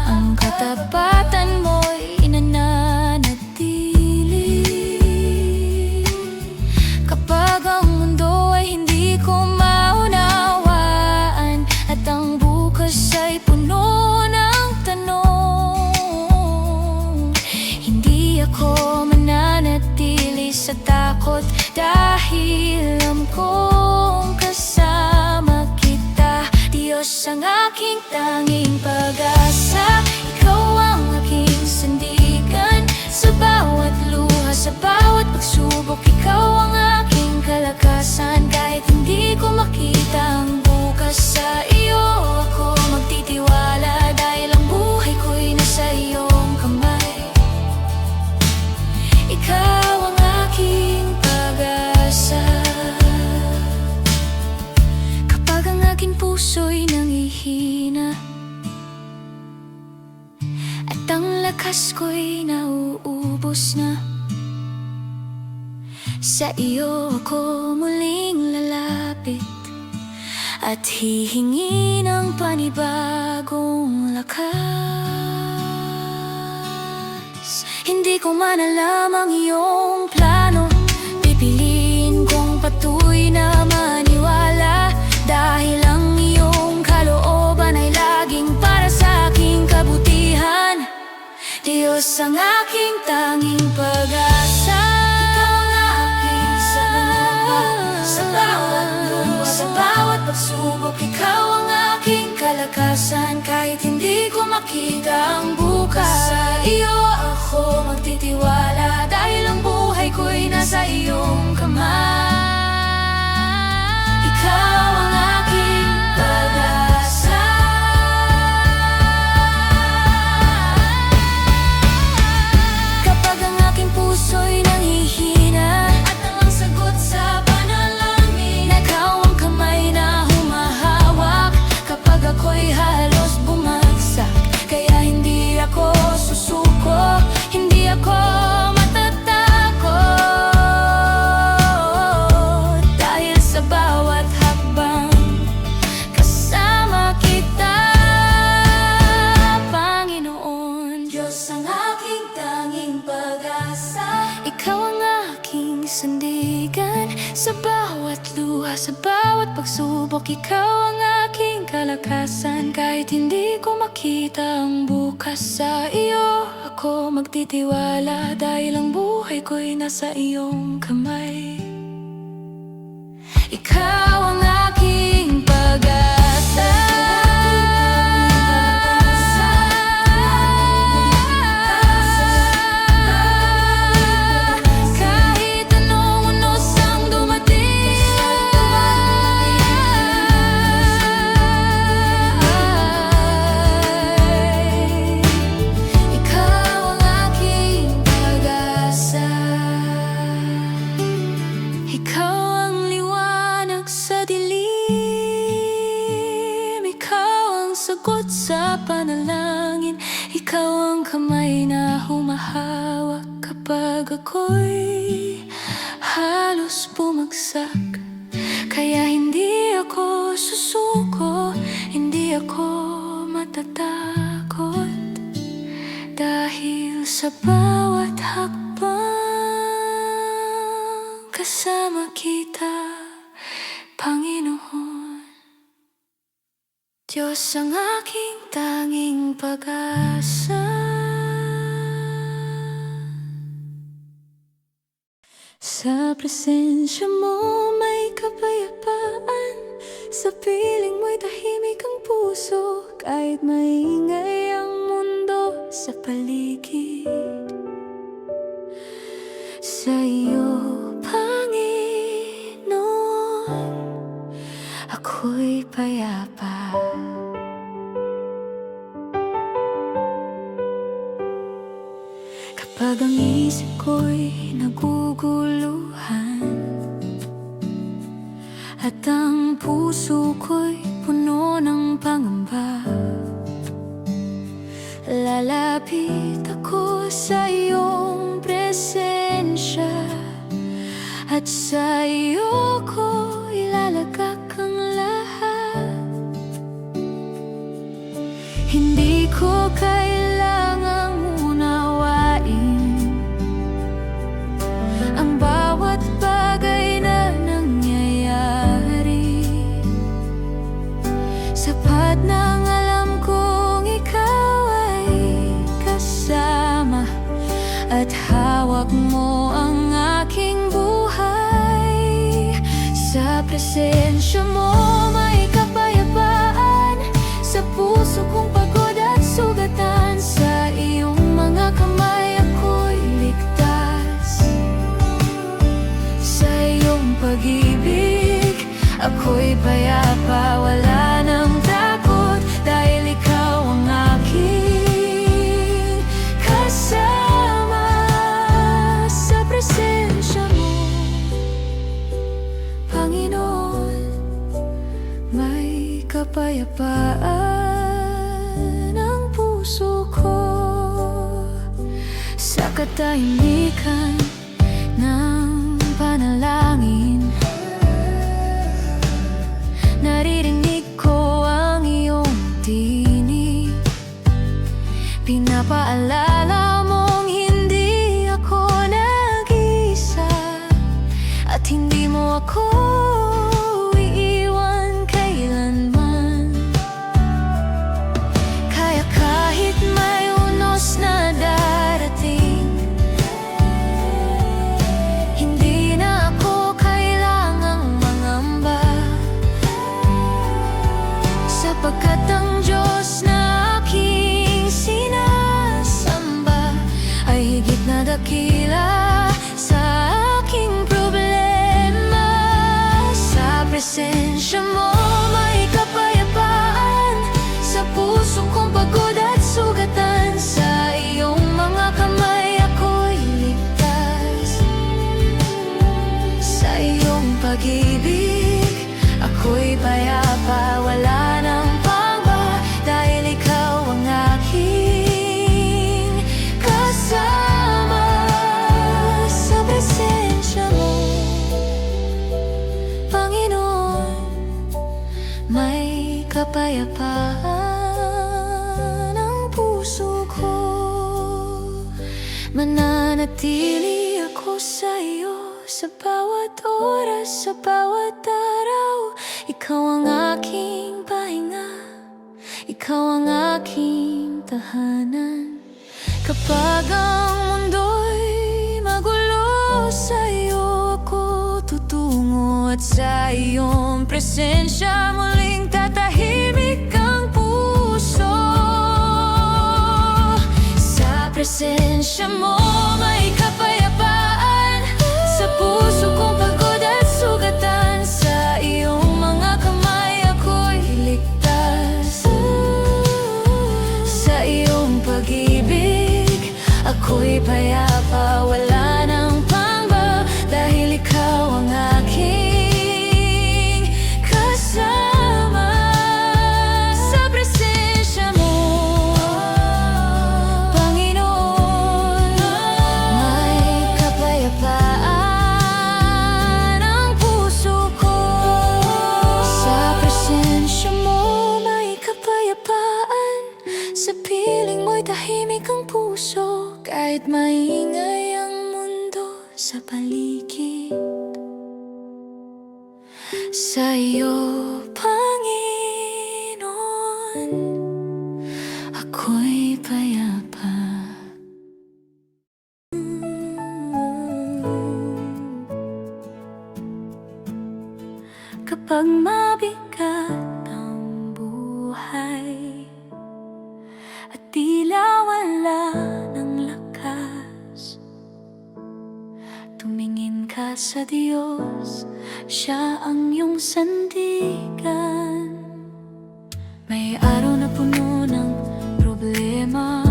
A: ang katapatan mo'y nananatili. Kapag ang mundo ay hindi ko maunawaan, at ang bukas ay puno ng tanong, hindi ako mananatili sa takot, dahil alam kong kasama kita. Diyos ang aking tanging pag-asa, ikaw ang aking sandigan. Sa bawat luha, sa bawat pagsubok, ikaw ang aking kalakasan. Kahit hindi ko makita ang bukas, sa iyo ako magtitiwala, dahil ang buhay ko'y nasa iyong kamay. Ikaw ang aking pag-asa. Kapag ang aking puso'y nanghihina, at ang
B: lakas ko'y nauubos na. Sa iyo ako muling lalapit at hihingi ng panibagong lakas. Hindi ko man alam ang iyong plano, pipiliin kong patuloy na maniwala, dahil ang iyong kalooban ay laging para sa aking kabutihan. Diyos ang aking tanging pag-asa. Sa bawat luha, sa bawat pagsubok, ikaw ang aking kalakasan. Kahit hindi ko makita ang bukas, sa iyo ako magtitiwala, dahil ang buhay ko'y nasa iyong kamay. Ikaw ang aking pag-asa. Kapag ang aking puso'y nanghihina at walang sagot sa ako'y halos bumagsak, kaya hindi ako susuko, hindi ako matatakot, dahil sa bawat hakbang kasama kita, Panginoon. Diyos ang aking tanging pag-asa, ikaw ang aking sandigan. Sa bawat luha, sa bawat pagsubok, ikaw ang aking kalakasan. Kahit hindi ko makita ang bukas, sa iyo ako magtitiwala, dahil ang buhay ko'y nasa iyong kamay. Ikaw ang aking pag-asa. Sagot sa panalangin, ikaw ang kamay na humahawak kapag ako'y halos bumagsak. Kaya hindi ako susuko, hindi ako matatakot, dahil sa bawat hakbang kasama kita, Panginoon. Diyos ang aking tanging pag-asa. Sa presensya mo may kapayapaan, sa piling mo'y tahimik ang puso, kahit maingay ang mundo sa paligid. Sa iyo, Panginoon, ako'y payapa. Kapag ang isip ko'y naguguluhan at ang puso ko'y puno ng pangamba, lalapit ako sa iyong presensya, at sa iyo ko ilalagak ang lahat. Hindi ko kailangang unawain ang bawat bagay na nangyayari. Sapat nang alam kong ikaw ay kasama, at hawak mo ang aking buhay. Sa presensya mo may kapayapaan, sa puso kong pagod at sugatan, sa iyong mga kamay ako'y ligtas. Sa iyong pag-ibig ako'y payapa, wala nang takot, dahil ikaw ang aking kasama. Sa presensya mo, Panginoon, may kapayapaan ang puso ko. katahimikan ng panalangin. Naririnig ko ang iyong tinig, pinapaalala mong hindi ako nag-isa, at hindi mo ako iiwan kailanman. Kaya kahit may unos na darating, hindi na ako kailangang mangamba, sapagkat ang Diyos na aking sinasamba ay higit na dakila sa aking problema. Sa presensya mo may kapayapaan, sa puso kong pagod at sugatan. Sa iyong mga kamay ako'y ligtas, sa iyong pag-ibig ako'y payapa. Wala nang pangamba dahil ikaw ang aking kasama. Sa presensya mo, Panginoon, may kapayapaan ang puso ko. Mananatili ako sa iyo sa bawat oras, sa bawat araw. Ikaw ang aking pahinga, ikaw ang aking tahanan. Kapag ang mundo'y magulo, sa iyo ako tutungo, at sa iyong presensya muling tatahimik ang puso. Sa presensya mo may kapayapaan, sa puso kong pagod at sugatan. Sa iyong mga kamay ako'y ligtas, sa iyong pag-ibig ako'y payapa. Wala nang pangamba dahil ikaw ang aking kasama. Sa presensya mo, Panginoon, may kapayapaan ang puso ko. Sa presensya mo may kapayapaan, sa piling mo'y tahimik ang puso. Kahit maingay ang mundo sa paligid, sa iyo, Panginoon, ako'y payapa. Kapag mabigat ang buhay at tila wala ng lakas, tumingin ka sa Diyos, siya ang iyong sandigan. May araw na puno ng problema,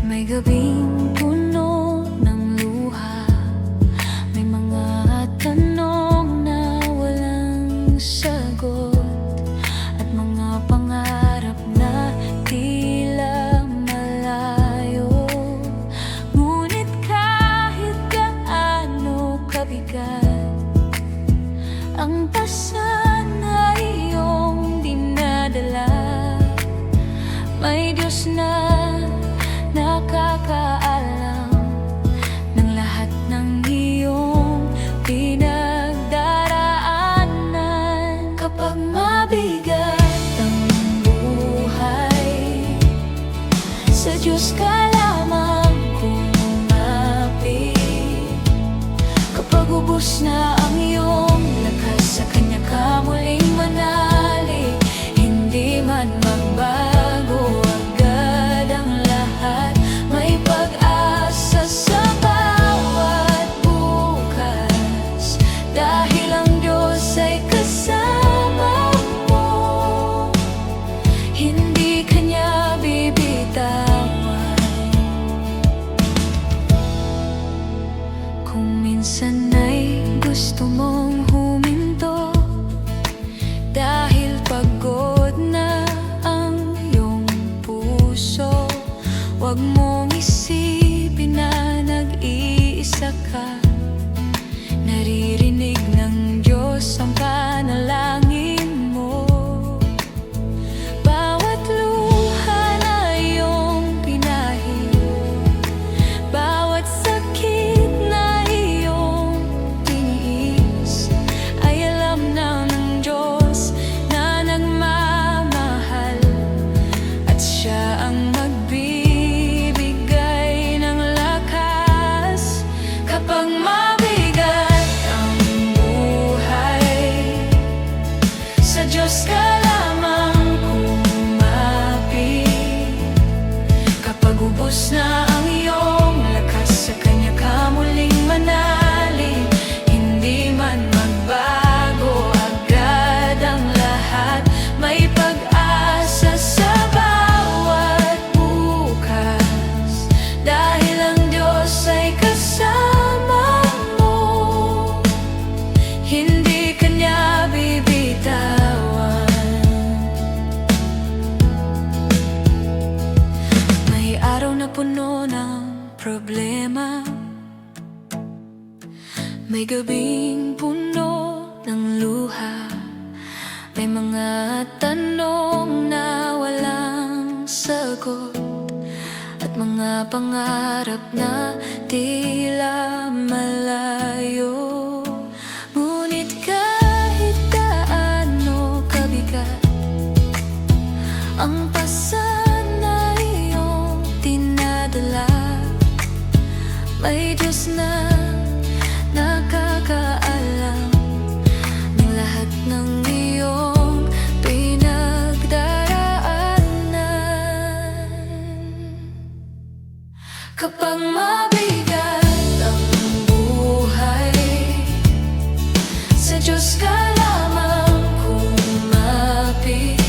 B: may gabing puno ng luha, may mga tanong na walang sagot, at mga pangarap na tila malayo. Ngunit kahit gaano kabigat ang pasan na iyong dinadala, may Diyos na nakakaalam ng lahat ng iyong pinagdaraanan. Kapag mabigat ang buhay, sa Diyos ka lamang kumapit. Kapag ubos na ang iyong lakas, sa Kanya ka
A: May gabing puno ng luha, may mga tanong na walang sagot, at mga pangarap na tila malayo. Ngunit kahit gaano kabigat ang pasan na iyong dinadala, may Diyos na nakakaalam ng lahat ng iyong pinagdaraanan. Kapag mabigat ang buhay, sa Diyos ka lamang kumapit.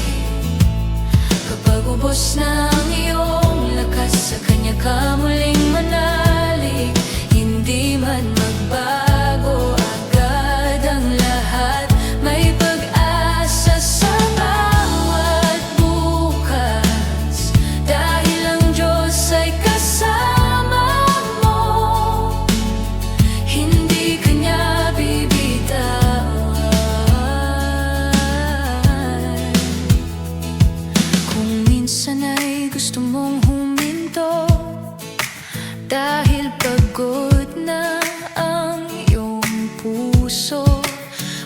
A: Kapag ubos na ang iyong lakas, sa Kanya ka muling manalig. Hindi man magbago agad ang lahat, may pag-asa sa bawat bukas, dahil ang Diyos ay kasama mo. Hindi Kanya bibitawan. Kung minsan ay gusto mong huminto dahil pagod na ang iyong puso,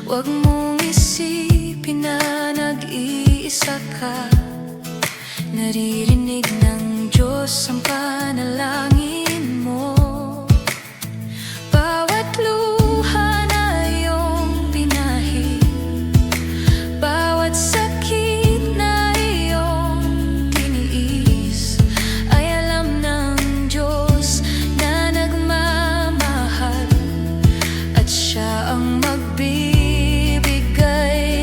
A: huwag mong isipin na nag-iisa ka. Naririnig ng Diyos ang panalangin mo. Bawat luha na iyong binahid, bawat sakit na iyong tiniis, ay alam ng Diyos na nagmamahal, at Siya ang magbibigay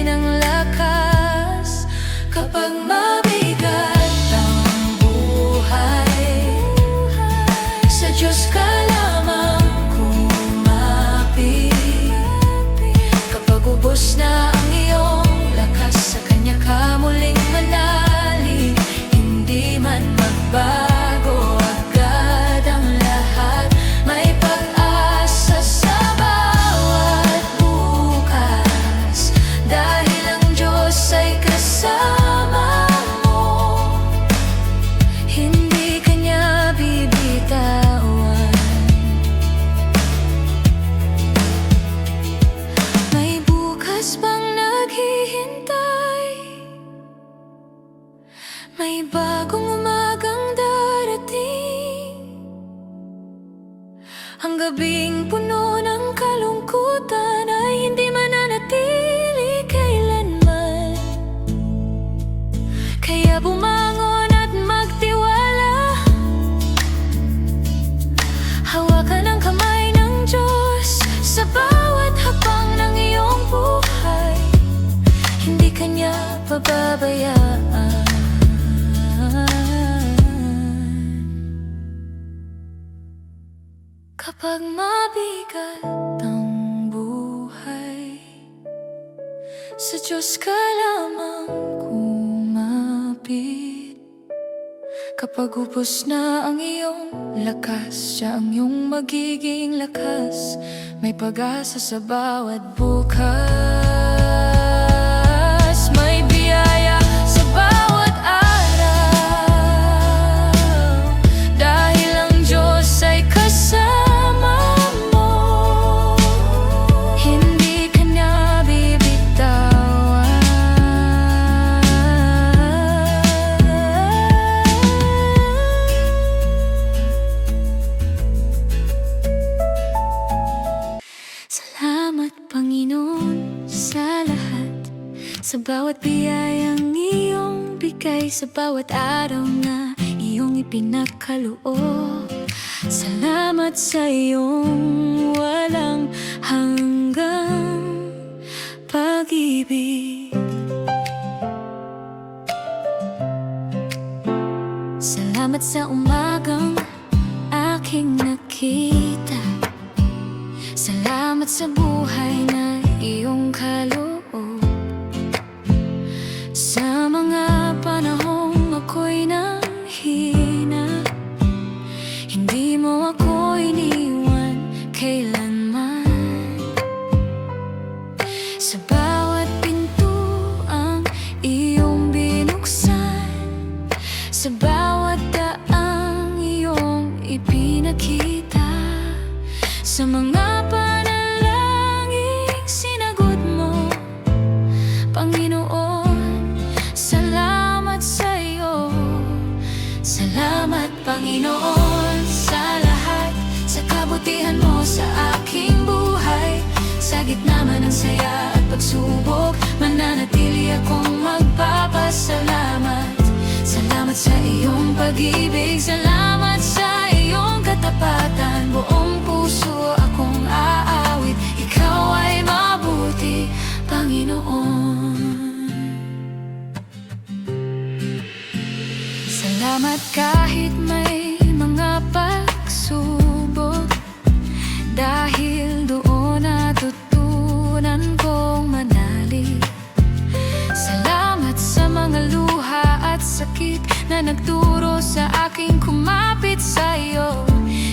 A: ng lakas. Kapag mabigat ang buhay, sa Diyos ka lamang kumapit. Kapag ubos na ang iyong lakas, sa Kanya ka muling manalig. Hindi man magbago agad ang lahat, may pag-asa sa bawat bukas, dahil ang Diyos ay kasama mo. Hindi Kanya bibitawan. May bukas pang naghihintay, may bagong umagang darating. Ang gabing puno ng kalungkutan ay hindi mananatili kailanman. Kaya bumangon at magtiwala, hawakan ang kamay ng Diyos sa bawat hakbang ng iyong buhay. Hindi Kanya pababayaan. Kapag mabigat ang buhay, sa Diyos ka lamang kumapit. Kapag ubos na ang iyong lakas, Siya ang iyong magiging lakas. May pag-asa sa bawat bukas, may biyaya sa bawat araw, dahil ang Diyos ay kasama mo. Hindi Kanya bibitawan. Salamat Panginoon sa lahat, sa bawat biyayang iyong bigay, sa bawat araw na iyong ipinagkaloob. Salamat sa iyong walang hanggang pag-ibig. Salamat sa umagang aking nakita. Salamat sa buhay na iyong kaloob. Sa mga panahong ako'y nanghina, hindi mo ako iniwan kailanman.
B: pagsubok, mananatili akong magpapasalamat. Salamat sa iyong pag-ibig, salamat sa iyong katapatan. Buong puso akong aawit, ikaw ay mabuti, Panginoon. Salamat kahit may mga pagsubok, dahil doon natutunan kong manalig. Salamat sa mga luha at sakit na nagturo sa aking kumapit sa iyo.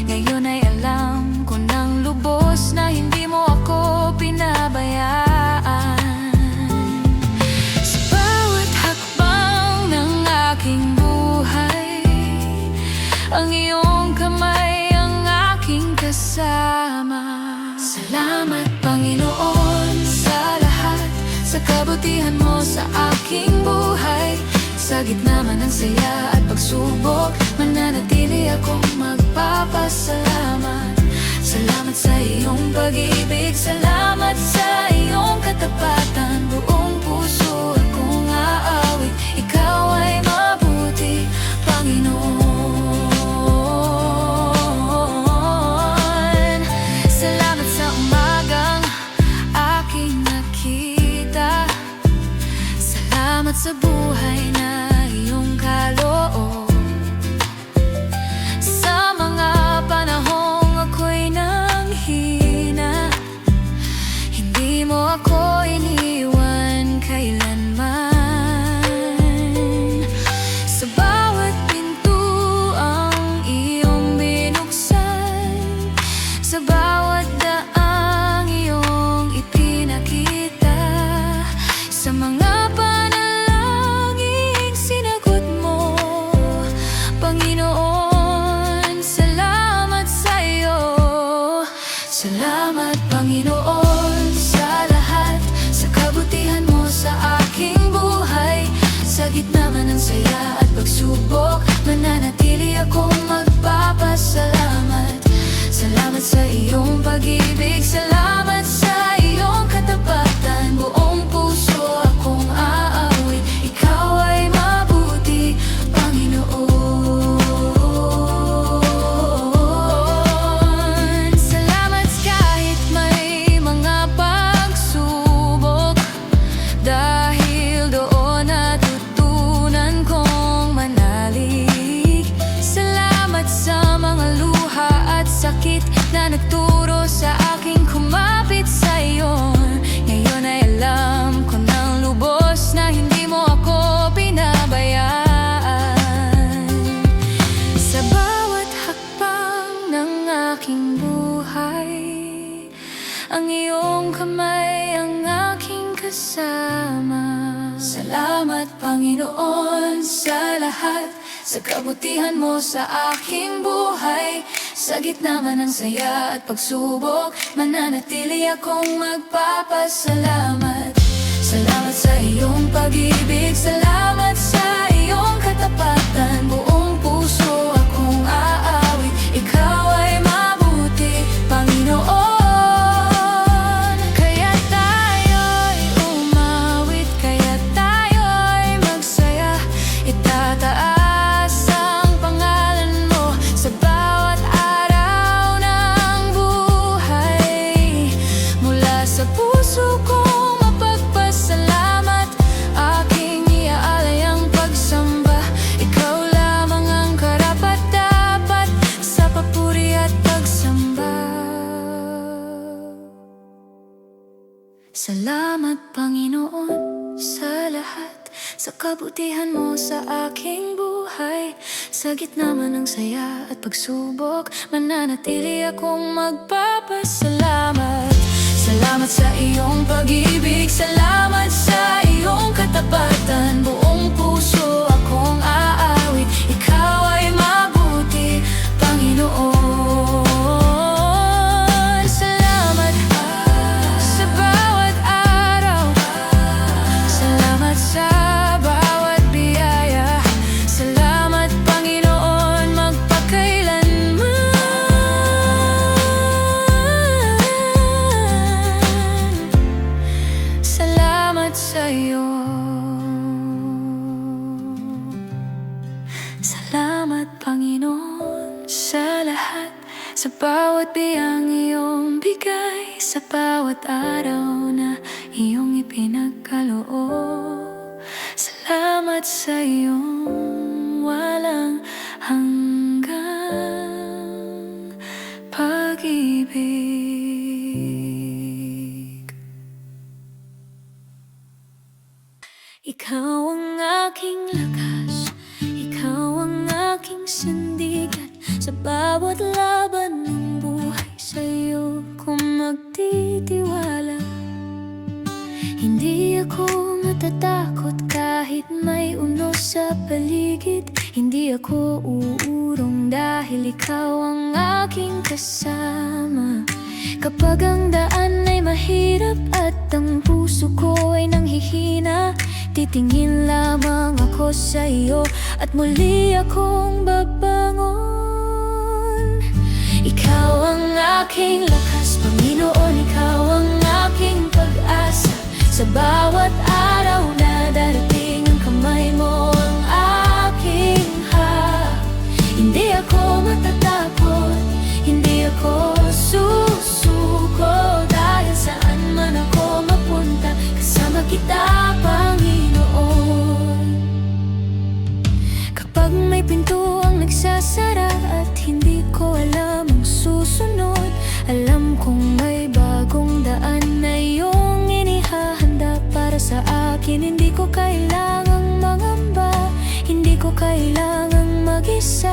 B: Ngayon ay alam ko ng lubos na hindi mo ako pinabayaan. Sa bawat hakbang ng aking buhay, ang iyong kamay ang aking kasama. Salamat, Panginoon, sa lahat, sa kabutihan mo sa aking buhay. Sa gitna man ng saya at pagsubok, mananatili akong magpapasalamat. Salamat sa iyong pag-ibig, salamat sa iyong katapatan. Buong puso akong aawit, ikaw ay mabuti, Panginoon. Salamat sa umagang aking nakita, salamat sa buhay na iyong kaloob. Sa mga panahong ako'y nanghina, hindi mo ako iniwan kailanman. Sa bawat pintuang iyong binuksan, sa bawat daang iyong ipinakita, sa mga salamat, Panginoon, sa lahat, sa kabutihan mo sa aking buhay. Sa gitna man ng saya at pagsubok, mananatili akong magpapasalamat. Salamat sa iyong pag-ibig, salamat sa iyong katapatan. Buong puso akong aawit, ikaw ay mabuti, Panginoon. Na nagturo sa aking kumapit sa iyo. Ngayon ay alam ko ng lubos na hindi mo ako pinabayaan. Sa bawat hakbang ng aking buhay, ang iyong kamay ang aking kasama. Salamat, Panginoon, sa lahat, sa kabutihan mo sa aking buhay. Sa gitna man ng saya at pagsubok, mananatili akong magpapasalamat. Salamat sa iyong pag-ibig, salamat sa iyong katapatan. Buong puso akong aawit, ikaw ay mabuti, Panginoon. Kaya tayo'y umawit, kaya tayo'y magsaya, itataas ang pangalan mo sa bawat araw ng buhay. Mula sa puso kong mapagpasalamat, aking iaalay ang pagsamba. Ikaw lamang ang karapat-dapat sa papuri at pagsamba. Salamat, Panginoon, sa lahat, sa kabutihan mo sa aking buhay. Sa gitna man ng saya at pagsubok, mananatili akong magpapasalamat. Salamat sa iyong pag-ibig, salamat sa iyong katapatan. Buong puso akong aawit, ikaw ay mabuti, Panginoon. Salamat sa bawat araw, salamat sa bawat biyaya. Salamat, Panginoon, magpakailanman. Salamat sa'yo. Salamat, Panginoon, sa lahat, sa bawat biyang iyong bigay, sa bawat araw na iyong ipinagkaloob. Salamat sa iyong walang hanggang pag-ibig. Ikaw ang aking lakas, ikaw ang aking sandigan, sa bawat laban ng buhay sa'yo ko magtitiwala. Hindi ako matatakot kahit may unos sa paligid. Hindi ako uurong dahil ikaw ang aking kasama. Kapag ang daan ay mahirap at ang puso ko ay nanghihina, titingin lamang ako sa iyo at muli akong babangon. Ikaw ang aking lakas, Panginoon, ikaw ang aking pag-asa. Sa bawat araw na darating, ang kamay mo ang aking hawak. Hindi ako matatakot, hindi ako susuko, dahil saan man ako mapunta, kasama kita, Panginoon. Kapag may pinto ang nagsasara at hindi ko alam ang susunod, alam kong may bagong daan na iyong inihahanda para sa akin. Hindi ko kailangang mangamba, hindi ko kailangang mag-isa.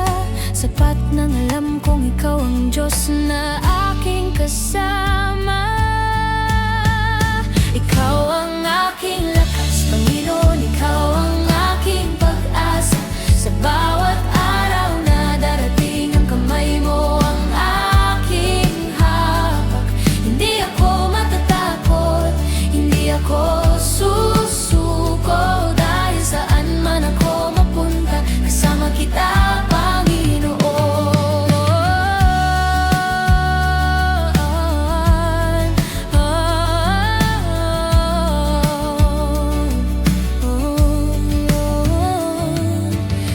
B: Sapat nang alam kong ikaw ang Diyos na aking kasama. Ikaw ang aking lakas, Panginoon, ikaw ang aking pag-asa. Sa bawat araw na darating, ang kamay mo ang aking hawak. Hindi ako matatakot, hindi ako susuko, dahil saan man ako mapunta, kasama kita, Panginoon.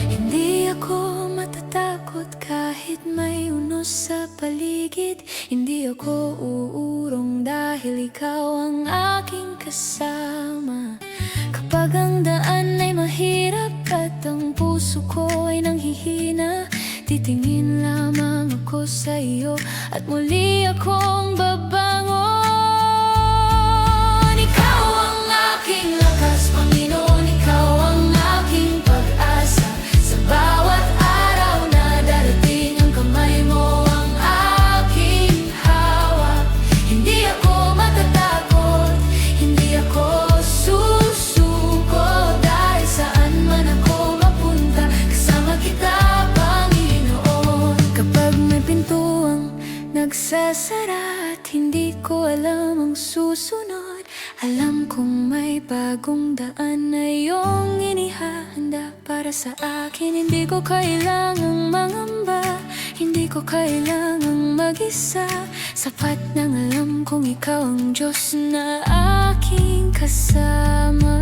B: Hindi ako matatakot kahit may unos sa paligid. Hindi ako uurong dahil ikaw ang aking kasama. Kapag ang daan ay mahirap at ang puso ko ay nanghihina, titingin lamang ako sa iyo at muli akong babangon. Ikaw ang aking lakas, Panginoon, ikaw ang aking pag-asa. Sa bawat araw na darating, ang kamay mo ang aking hawak. Hindi ako matatakot, hindi ako susuko, dahil saan man ako mapunta, kasama kita, Panginoon. Kapag may pintuang nagsasara at hindi ko alam ang susunod, alam kong may bagong daan na iyong inihahanda para sa akin. Hindi ko kailangang mangamba, hindi ko kailangang mag-isa. Sapat nang alam kong ikaw ang Diyos na aking kasama.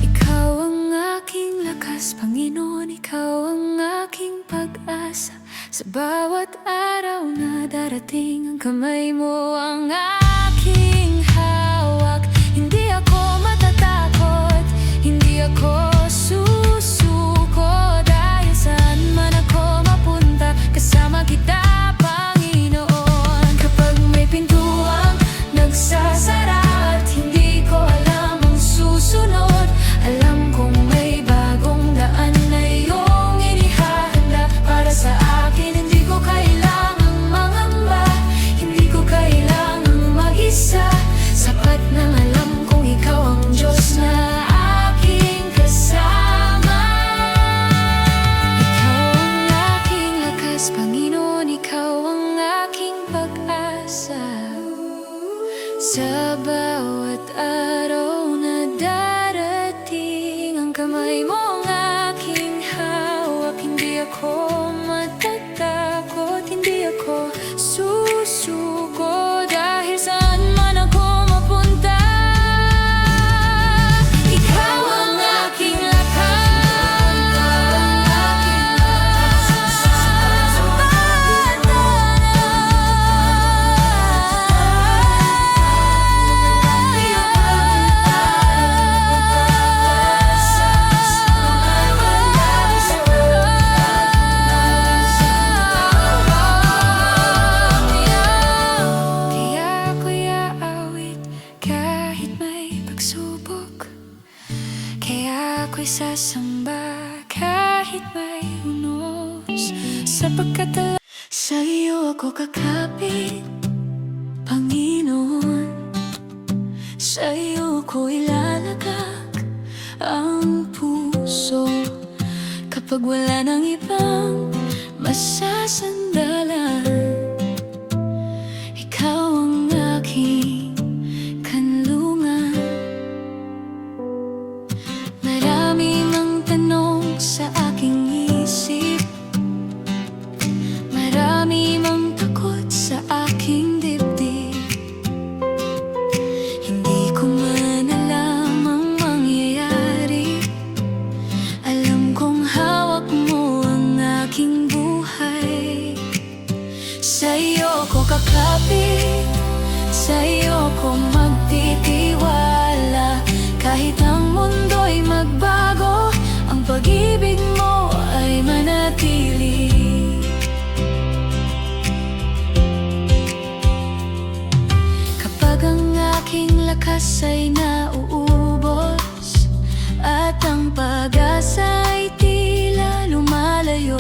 B: Ikaw ang aking lakas, Panginoon, ikaw ang aking pag-asa. Sa bawat araw na darating, ang kamay mo ang aking hawak. Hindi ako matatakot, hindi ako susuko, dahil saan man ako mapunta, kasama kita, Panginoon. Kapag may pintuang nagsasara at hindi ko alam ang susunod, alam kong may bagong daan na iyong inihahanda para sa akin. Hindi ko kailangang mangamba, hindi ko kailangang mag-isa. Sapat nang alam kong ikaw ang Diyos na aking kasama. Ikaw ang aking lakas, Panginoon, ikaw ang aking pag-asa. Sa bawat araw na darating, ang kamay mo ang aking hawak. Hindi ako matatakot, hindi ako susuko, dahil sa
A: ako'y sasamba kahit may unos, sapagkat sa iyo ako kakapit, Panginoon. Sa iyo ko ilalagak ang puso, kapag wala nang ibang masasandalan. Ikaw ang aking kanlungan. Marami mang tanong sa aking isip, marami mang takot sa aking dibdib. Hindi ko man alam ang mangyayari, alam kong hawak mo ang aking buhay. Sa iyo ko kakapit, sa iyo ko magtitiwala. Kahit ang mundo'y magbago, ang pag-ibig mo ay manatili. Kapag ang aking lakas ay nauubos, at ang pag-asa ay tila lumalayo,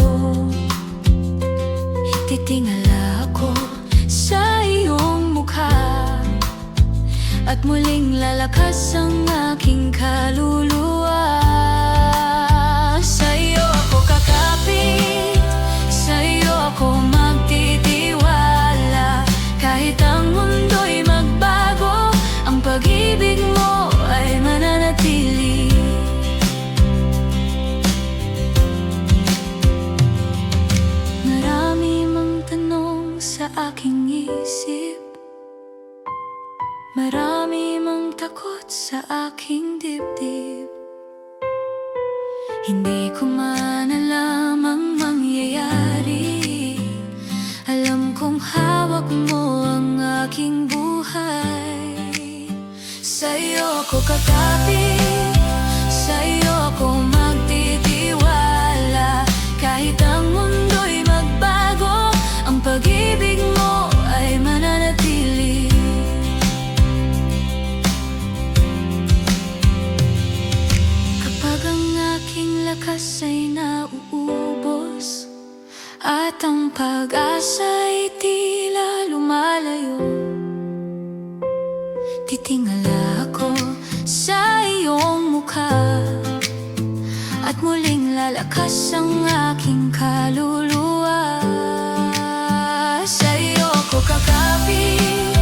A: titingala ako sa iyong mukha, at muling lalakas ang aking kaluluwa. Sa iyo ako kakapit, sa iyo ako magtitiwala. Kahit ang mundo'y magbago, ang pag-ibig mo ay mananatili. Marami mang tanong sa aking isip, marami mang takot sa aking dibdib. Hindi ko man alam ang mangyayari, alam kong hawak mo ang aking buhay. Sa iyo ko kakapit, sa iyo ko magtitiwala. Kahit ang mundo'y magbago, ang pag-ibig mo ay mananatili. Lakas ay nauubos, at ang pag-asa ay tila lumalayo, titingala ako sa iyong mukha, at muling lalakas ang aking kaluluwa. Sa iyo ko kakapit,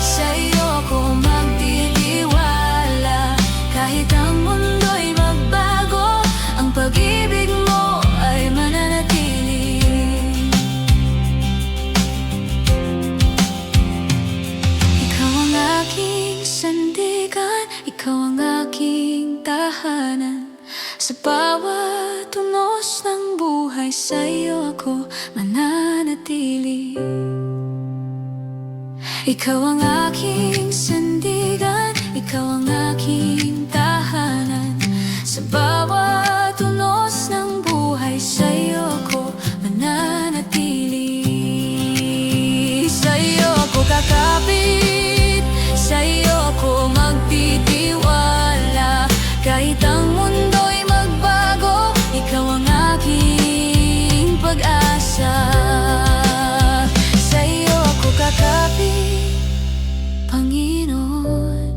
A: sa iyo ko magtitiwala. Kahit ang mundo'y magbago, ang pag-ibig mo ay mananatili. Ikaw ang aking sandigan, ikaw ang aking tahanan. Sa bawat tunos ng buhay, sa iyo ako mananatili. Ikaw ang aking sandigan, ikaw ang aking tahanan. Sa bawat tunos ng buhay, sa iyo ako mananatili. Sa iyo ako kakapit, sa iyo ako magtitiwala. Kahit ang mundo'y magbago, ikaw ang aking pag-asa. Sa iyo ako kakapit, Panginoon.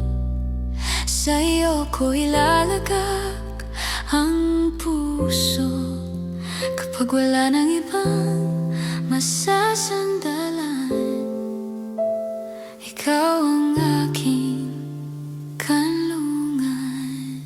A: Sa iyo ko ilalagak ang puso, kapag wala nang ibang masasandalan. Ikaw ang aking kanlungan.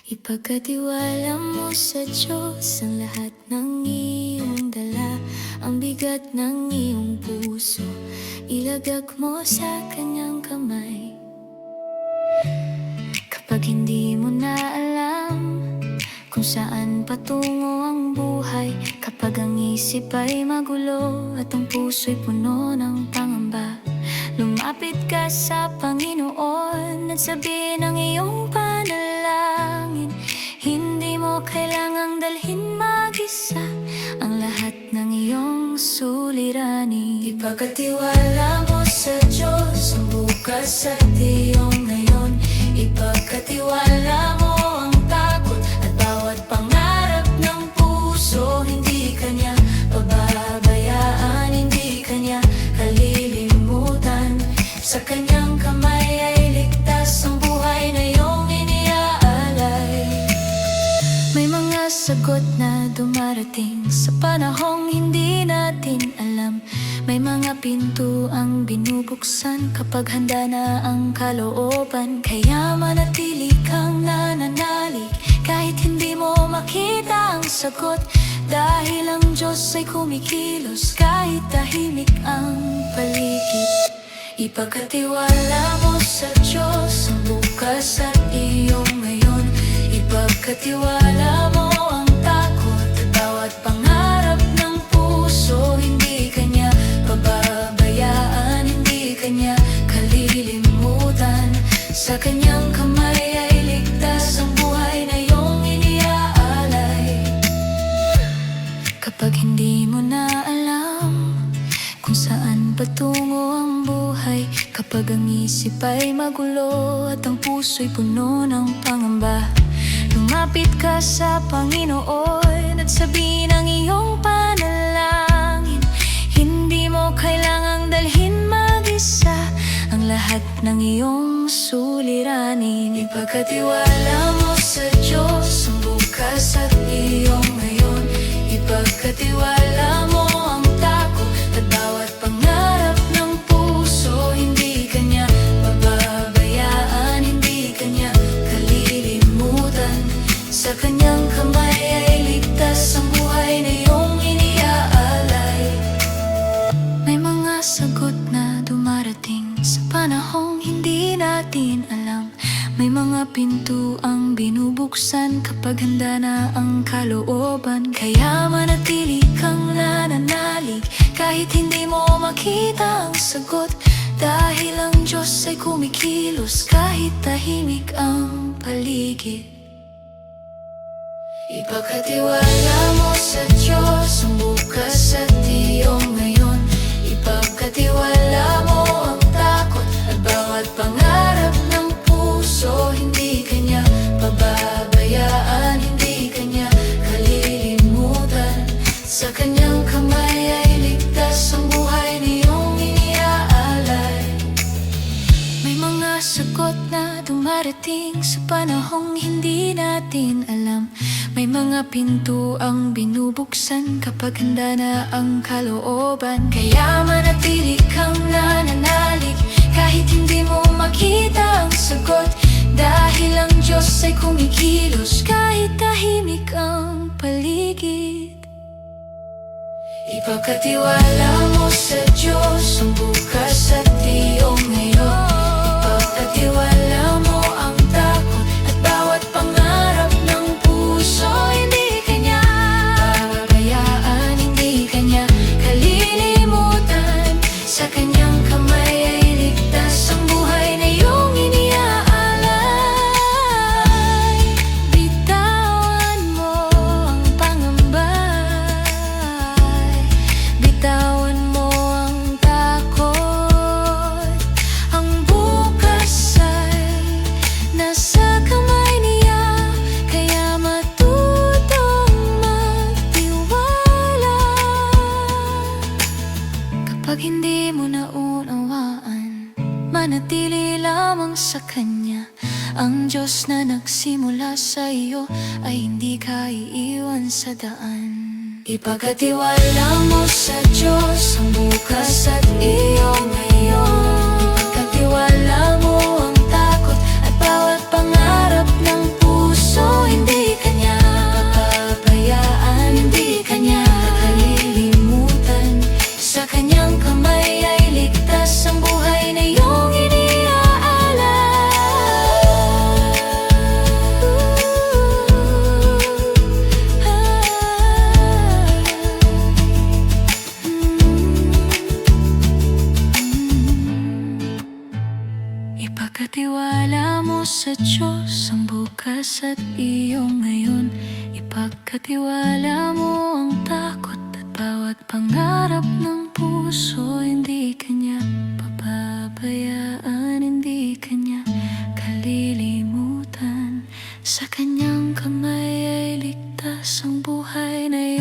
B: Ipagkatiwala mo sa Diyos ang lahat ng iyong dala, ang bigat ng iyong puso, ilagak mo sa kanyang kamay. Kapag hindi mo na alam kung saan patungo ang buhay, kapag ang isip ay magulo at ang puso'y puno ng pangamba, lumapit ka sa Panginoon at sabihin ang iyong panalangin. Hindi mo kailangang dalhin mag-isa ang lahat ng iyong suliranin. Ipagkatiwala mo sa Diyos ang bukas at iyong ngayon. Ipagkatiwala mo ang takot at bawat pangarap ng puso. Hindi ka niya pababayaan, hindi ka niya kalilimutan. Sa kanyang kamay ay ligtas ang buhay na iyong iniaalay. May mga sagot na dumarating sa panahong hindi natin alam. May mga pinto ang binubuksan kapag handa na ang kalooban. Kaya manatili kang nananalig kahit hindi mo makita ang sagot, dahil ang Diyos ay kumikilos kahit tahimik ang paligid. Ipagkatiwala mo sa Diyos ang bukas at iyong ngayon. Ipagkatiwala mo ang takot at bawat pangarap ng puso. Hindi ka niya pababayaan, hindi ka niya kalilimutan. Sa kanyang kamay ay ligtas ang buhay na iyong iniaalay. Kapag hindi mo na alam kung saan patungo ang buhay, kapag ang isip ay magulo at ang puso'y puno ng pangamba, lumapit ka sa Panginoon at sabihin ang iyong panalangin. Hindi mo kailangang dalhin mag-isa ang lahat ng iyong suliranin. Ipagkatiwala mo sa Diyos ang bukas at iyong ngayon. Ipagkatiwala mo ang takot at bawat pangarap ng puso. Hindi ka niya pababayaan, hindi ka niya kalilimutan. Sa kanyang kamay ay ligtas ang buhay na iyong iniaalay. May mga sagot na dumarating sa panahong hindi natin alam. May mga pinto ang binubuksan kapag handa na ang kalooban. Kaya manatili kang nananalig kahit hindi mo makita ang sagot, dahil ang Diyos ay kumikilos kahit tahimik ang paligid. Ipagkatiwala mo sa Diyos ang bukas at iyong ngayon. Ipagkatiwala mo ang takot at bawat pangarap ng puso. Hindi ka niya pababayaan, hindi ka niya kalilimutan. Sa kanyang kamay ay ligtas ang buhay na iyong iniaalay. May mga sagot na dumarating sa panahong hindi natin alam. May mga pinto ang binubuksan kapag handa na ang kalooban. Kaya manatili kang nananalig kahit hindi mo makita ang sagot, dahil ang Diyos ay kumikilos kahit tahimik ang paligid. Ipagkatiwala mo sa Diyos ang bukas at iyong ngayon. Ipagkatiwala mo ang takot at bawat pangarap ng puso. Hindi ka niya pababayaan, hindi ka niya kalilimutan. Sa kanyang kamay ay ligtas ang buhay na iyong iniaalay. Bitawan mo ang pangamba, bitawan mo ang takot. Ang bukas ay nasa kamay niya, kaya matutong magtiwala. Kapag hindi mo naunawaan, manatili lamang sa Kanya. Ang Diyos na nagsimula sa iyo ay hindi ka iiwan sa daan. Ipagkatiwala mo sa Diyos ang bukas at iyong ngayon. Ipagkatiwala mo ang takot at bawat pangarap ng puso.
A: sa Diyos ang bukas at iyong ngayon. Ipagkatiwala mo ang takot at bawat pangarap ng puso. Hindi kanya pababayaan, hindi kanya kalilimutan. Sa kanyang kamay ay ligtas ang buhay na